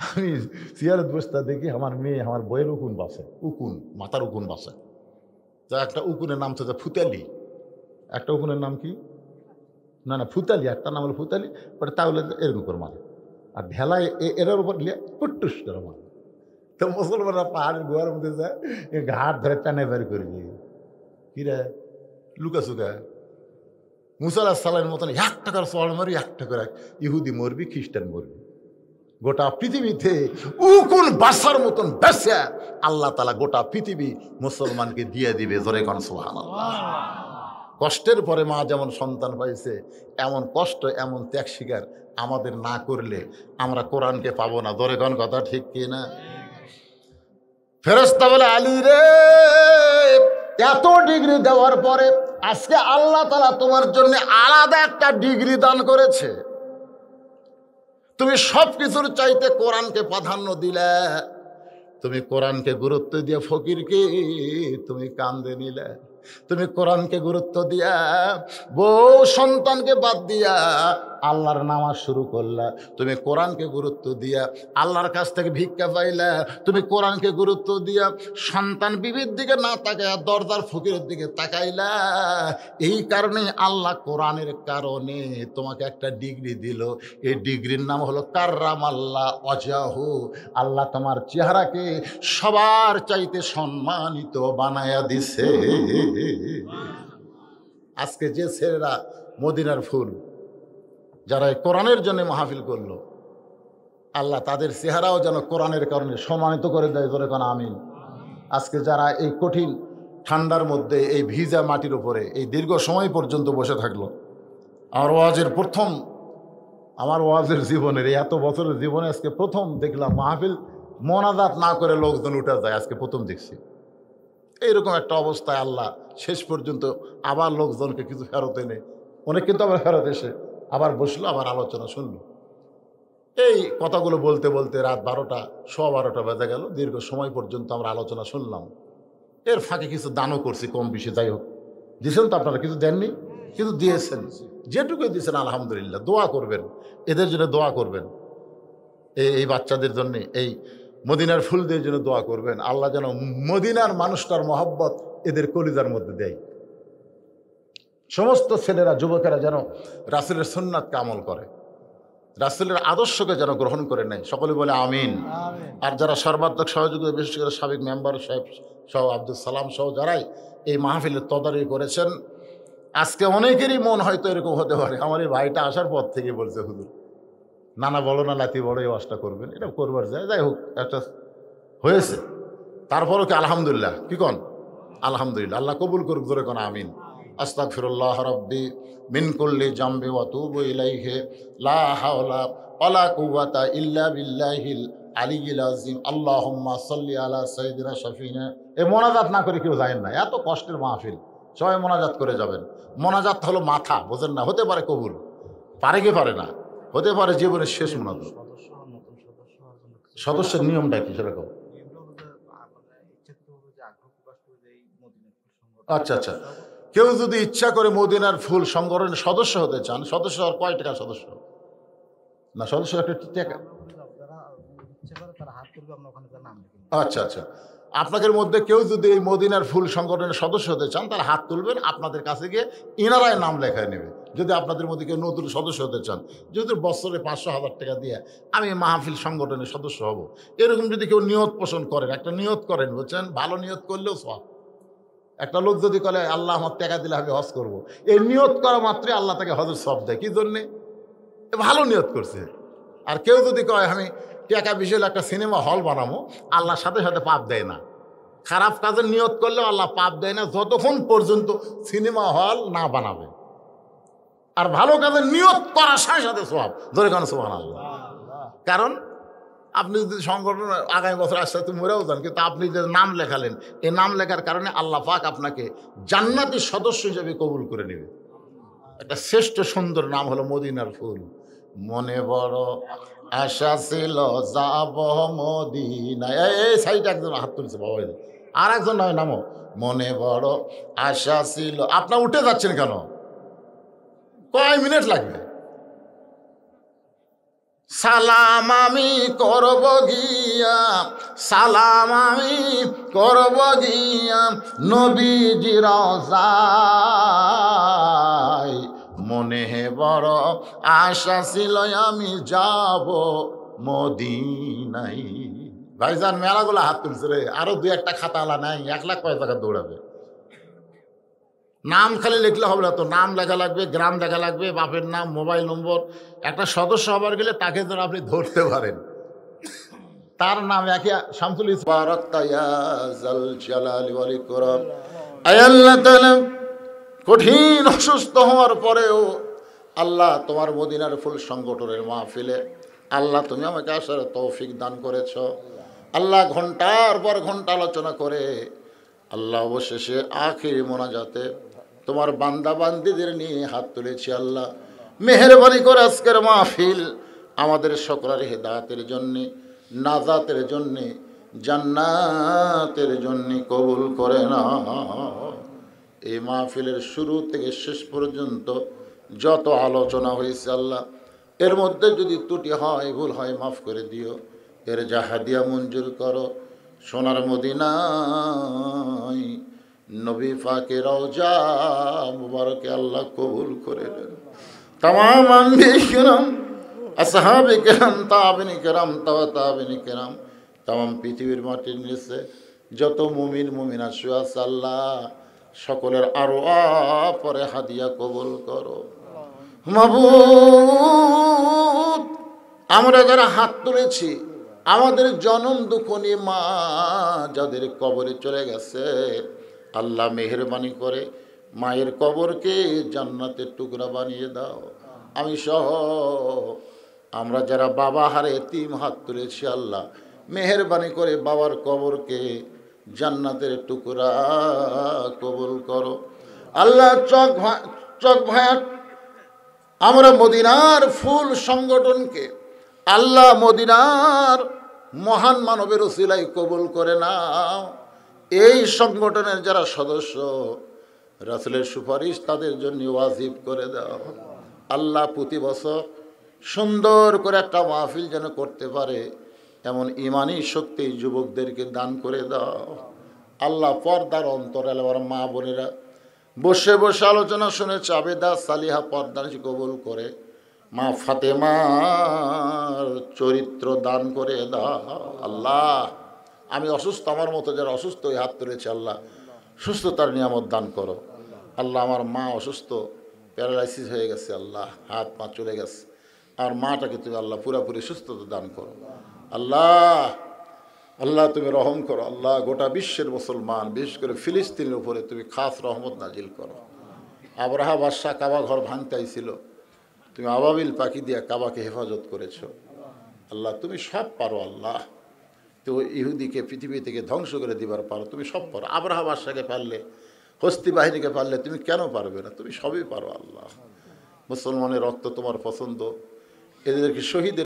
আমি সিয়ারত বস্তা দেখি আমার মেয়ে আমার বইয়ের উকুন বাসে, উকুন মাথার উকুন বাসে। যা, একটা উকুনের নাম হচ্ছে ফুতালি, একটা উকুনের নাম কি না না ফুতালি, একটা নাম হলো ফুতালি। ওটা তাহলে এরকম করে মানে, আর ঢেলায় এরার উপর কুট্টুস করে মানে। তো মুসলমানরা পাহাড়ের গুহার মধ্যে যায়, ঘাট ধরে টানে বের করবি কিরা লুকা চুকা। মুসা আলাইহিস সালামের মতন 1 টাকার চড় মারি, 1 টাকার ইহুদি মরবি, খ্রিস্টান মরবি। গোটা পৃথিবীতে উকুন বাসার মতন বেসে আল্লাহ তাআলা গোটা পৃথিবী মুসলমানকে দিয়ে দিবে। জোরে কোন সুবহানাল্লাহ। কষ্টের পরে মা যেমন সন্তান পাইছে, এমন কষ্ট এমন ত্যাগ স্বীকার আমাদের না করলে আমরা কোরআনকে পাবো না। জোরে কোন কথা ঠিক কি না? ফেরেশতা বলে, আলী রে, এত ডিগ্রি দেওয়ার পরে আজকে আল্লাহ তাআলা তোমার জন্য আলাদা একটা ডিগ্রি দান করেছে। তুমি সব কিছুর চাইতে কোরআনকে প্রাধান্য দিলে, তুমি কোরআনকে গুরুত্ব দিয়ে ফকিরকে তুমি কান্দে নিলে, তুমি কোরআনকে গুরুত্ব দিয়া বউ সন্তানকে বাদ দিয়া আল্লাহর নামাজ শুরু করলা, তুমি কোরআনকে গুরুত্ব দিয়া আল্লাহর কাছ থেকে ভিক্ষা পাইলা, তুমি কোরআনকে গুরুত্ব দিয়া সন্তান বিবির দিকে না তাকায়া দরদার ফকিরের দিকে তাকাইলা। এই কারণে আল্লাহ কোরআনের কারণে তোমাকে একটা ডিগ্রি দিল। এই ডিগ্রির নাম হলো কাররামাল্লাহ ওয়াজহাহু। আল্লাহ তোমার চেহারাকে সবার চাইতে সম্মানিত বানায়া দিছে। আজকে যে ছেলেরা মদিনার ফুল, যারা কোরআনের জন্য মাহফিল করলো, আল্লাহ তাদের চেহারাও যেন কোরআনের কারণে সম্মানিত করে দেয়। জোরে কোন আমিন। আজকে যারা এই কঠিন ঠান্ডার মধ্যে এই ভিজা মাটির উপরে এই দীর্ঘ সময় পর্যন্ত বসে থাকলো, আমার ওয়াজের জীবনের এই এত বছরের জীবনে আজকে প্রথম দেখলাম মাহফিল মোনাজাত না করে লোকজন উঠে যায়। আজকে প্রথম দেখছি এইরকম একটা অবস্থায় আল্লাহ শেষ পর্যন্ত আবার লোকজনকে কিছু ফেরত এনে, অনেক কিন্তু আবার ফেরত এসে আবার বসলো, আবার আলোচনা শুনলো। এই কথাগুলো বলতে বলতে রাত 12টা 12:15 বেজে গেল। দীর্ঘ সময় পর্যন্ত আমরা আলোচনা শুনলাম। এর ফাঁকে কিছু দানও করছি কম বেশি, যাই হোক। দিয়েছেন তো আপনারা? কিছু দেননি, কিছু দিয়েছেন। যেটুকু দিয়েছেন আলহামদুলিল্লাহ। দোয়া করবেন, এদের জন্য দোয়া করবেন, এই বাচ্চাদের জন্য, এই মদিনার ফুলদের জন্য দোয়া করবেন। আল্লাহ যেন মদিনার মানুষটার মহব্বত এদের কলিজার মধ্যে দেয়। সমস্ত ছেলেরা যুবকেরা যেন রাসূলের সুন্নাতকে আমল করে, রাসূলের আদর্শকে যেন গ্রহণ করে নেয়। সকলে বলে আমিন। আর যারা সর্বাত্মক সহযোগিতা, বিশেষ করে সাবেক মেম্বার সাহেব সহ আব্দুল সালাম সহ যারাই এই মাহফিলের তদারকি করেছেন, আজকে অনেকেরই মন হয়তো এরকম হতে পারে, আমার এই ভাইটা আসার পর থেকে বলছে, হুজুর নানা বলো না লাতি বড় এই ওয়াজটা করবেন, এটা করবার যায়। যাই হোক, একটা হয়েছে। তারপরও কি আলহামদুলিল্লাহ, কি কন আলহামদুলিল্লাহ। আল্লাহ কবুল করুক। জোরে কোন আমিন। আস্তাগফিরুল্লাহ রাব্বি মিন কুল্লি জামবি ওয়া তুবু ইলাইহি লা হাওলা ওয়ালা কুওয়াতা ইল্লা বিল্লাহিল আলিয়্যিল আযীম। আল্লাহুম্মা সাল্লি আলা সাইয়্যিদিনা শাফিনা। এই মোনাজাত না করে কেউ যাবেন না, এত কষ্টের মাহফিল, সবাই মোনাজাত করে যাবেন। মোনাজাত হলো মাথা, বোঝেন না? হতে পারে কবুল, পারে কি পারে না, হতে পারে জীবনের শেষ মোনাজাত। সদস্যের নিয়মটা কি সেরকম? আচ্ছা আচ্ছা, কেউ যদি ইচ্ছা করে মদিনার ফুল সংগঠনের সদস্য হতে চান, সদস্য আর কয় টাকা সদস্য না? সদস্য একটা টাকা তুলবে, আমরা ওখানে তার নাম লিখে নিই। আচ্ছা আচ্ছা, আপনাদের মধ্যে কেউ যদি এই মদিনার ফুল সংগঠনের সদস্য হতে চান তাহলে হাত তুলবেন, আপনাদের কাছে গিয়ে ইনারাই নাম লেখায় নেবে। যদি আপনাদের মধ্যে কেউ নতুন সদস্য হতে চান, যদি বছরে 500,000 টাকা দিয়ে আমি মাহফিল সংগঠনের সদস্য হব, এরকম যদি কেউ নিয়ত পোষণ করেন, একটা নিয়ত করেন, বুঝছেন, ভালো নিয়ত করলেও সব। একটা লোক যদি বলে আল্লাহ আমার টাকা দিলে আমি হজ করব, এই নিয়ত করা মাত্রই আল্লাহ তাকে হজের সব দেয়। কি জন্যে? ভালো নিয়ত করছে। আর কেউ যদি কয় আমি টাকা বিশাল একটা সিনেমা হল বানাবো, আল্লাহর সাথে সাথে পাপ দেয় না। খারাপ কাজের নিয়ত করলেও আল্লাহ পাপ দেয় না যতক্ষণ পর্যন্ত সিনেমা হল না বানাবে। আর ভালো কাজের নিয়ত করার সাথে সাথে সওয়াব। ধরে কেন সুবহানাল্লাহ। কারণ আপনি যদি সংগঠন আগামী বছর আসতে তুমি মরেও যান, কিন্তু আপনি যে নাম লেখালেন, এই নাম লেখার কারণে আল্লাহ পাক আপনাকে জান্নাতি সদস্য হিসেবে কবুল করে নেবে। একটা শ্রেষ্ঠ সুন্দর নাম হলো মদিনার ফুল। মনে বড় আশা ছিল যাব মদিনায়। এই সাইডে একজন হাত তুলছে বাবা, আর একজন নয় নামো। মনে বড় আশা ছিল। আপনার উঠে যাচ্ছেন কেন? কয় মিনিট লাগবে? সালাম আমি করব গিয়া, সালাম আমি করব গিয়া নবীজি রওজায়। মনে বড় আশা ছিল আমি যাব মদিনায়। ভাইজান মেলাগুলো হাত তুলছে রে, আরো 2-1টা খাতা আলা নাই, 1 লাখ কয় টাকা দৌড়াবে। নাম খালি লিখলে হবে না তো, নাম লেখা লাগবে, গ্রাম লেখা লাগবে, বাপের নাম, মোবাইল নম্বর। একটা সদস্য হবার গেলে তাকে যেন আপনি ধরতে পারেন, তার নাম একে শামসুল ইসলাম। কঠিন অসুস্থ হওয়ার পরেও আল্লাহ তোমার মদিনার ফুল সংগঠনের মাহফিলে আল্লাহ তুমি আমাকে আসার তৌফিক দান করেছ। আল্লাহ ঘন্টার পর ঘন্টা আলোচনা করে আল্লাহ অবশেষে আখিরি মোনাজাতে তোমার বান্দা বান্দিদের নিয়ে হাত তুলেছি। আল্লাহ মেহেরবানি করে আজকের মাহফিল আমাদের সকলের হেদায়েতের জন্যে, নাজাতের জন্যে, জান্নাতের জন্যে কবুল করে না। এই মাহফিলের শুরু থেকে শেষ পর্যন্ত যত আলোচনা হয়েছে আল্লাহ, এর মধ্যে যদি ত্রুটি হয়, ভুল হয়, মাফ করে দিও। এর জাহাদিয়া মঞ্জুর করো। সোনার মদিনায় নবী পাকের রওজা মুবারকে আল্লাহ কবুল করে নেন। তামাম আম্বিয়া কিরাম, আসহাবে কিরাম, তাবিঈন কিরাম, তাবিঈন কিরাম, তামাম পৃথিবীর মাটির নিচে যত মুমিন মুমিনাত শুয়ে আছে আল্লাহ সকলের আরওয়াহ পরে হাদিয়া কবুল করো। মাবুদ, আমরা যারা হাত তুলেছি, আমাদের জনম দুঃখনী মা যাদের কবরে চলে গেছে, আল্লাহ মেহেরবানি করে মায়ের কবরকে জান্নাতের টুকরা বানিয়ে দাও। আমি সহ আমরা যারা বাবা হারে এতিম হাত তুলেছি, আল্লাহ মেহেরবানি করে বাবার কবরকে জান্নাতের টুকরা কবুল করো। আল্লাহ চক ভায়া আমরা মদিনার ফুল সংগঠনকে আল্লাহ মদিনার মহান মানবের উসিলায় কবুল করে নাও। এই সংগঠনের যারা সদস্য, রাসূলের সুপারিশ তাদের জন্য ওয়াজিব করে দাও। আল্লাহ প্রতি বছর সুন্দর করে একটা মাহফিল যেন করতে পারে এমন ইমানি শক্তি যুবকদেরকে দান করে দাও। আল্লাহ পর্দার অন্তরালে আমার মা বোনেরা বসে বসে আলোচনা শুনেছে, আবেদা সালিহা পর্দানিশী কবুল করে মা ফাতেমার চরিত্র দান করে দাও। আল্লাহ আমি অসুস্থ, আমার মতো যারা অসুস্থ ওই হাত তুলেছে, আল্লাহ সুস্থতার নিয়ামত দান করো। আল্লাহ আমার মা অসুস্থ, প্যারালাইসিস হয়ে গেছে, আল্লাহ হাত পা চলে গেছে, আর মাটাকে তুমি আল্লাহ পুরাপুরি সুস্থতা দান করো। আল্লাহ আল্লাহ তুমি রহম করো। আল্লাহ গোটা বিশ্বের মুসলমান, বিশেষ করে ফিলিস্তিনের উপরে তুমি খাস রহমত নাজিল করো। আবরাহা বাদশাহ কাবা ঘর ভাঙতে আইছিল, তুমি আবাবিল পাখি দিয়া কাবাকে হেফাজত করেছো। আল্লাহ তুমি সব পারো। আল্লাহ তো ইহুদিকে পৃথিবী থেকে ধ্বংস করে দিবার পারো, তুমি সব পারো। আবরাহা বাদশাকে পারলে, হস্তি বাহিনীকে পারলে, তুমি কেন পারবে না? তুমি সবই পারো। আল্লাহ মুসলমানের রক্ত তোমার পছন্দ, এদেরকে শহীদের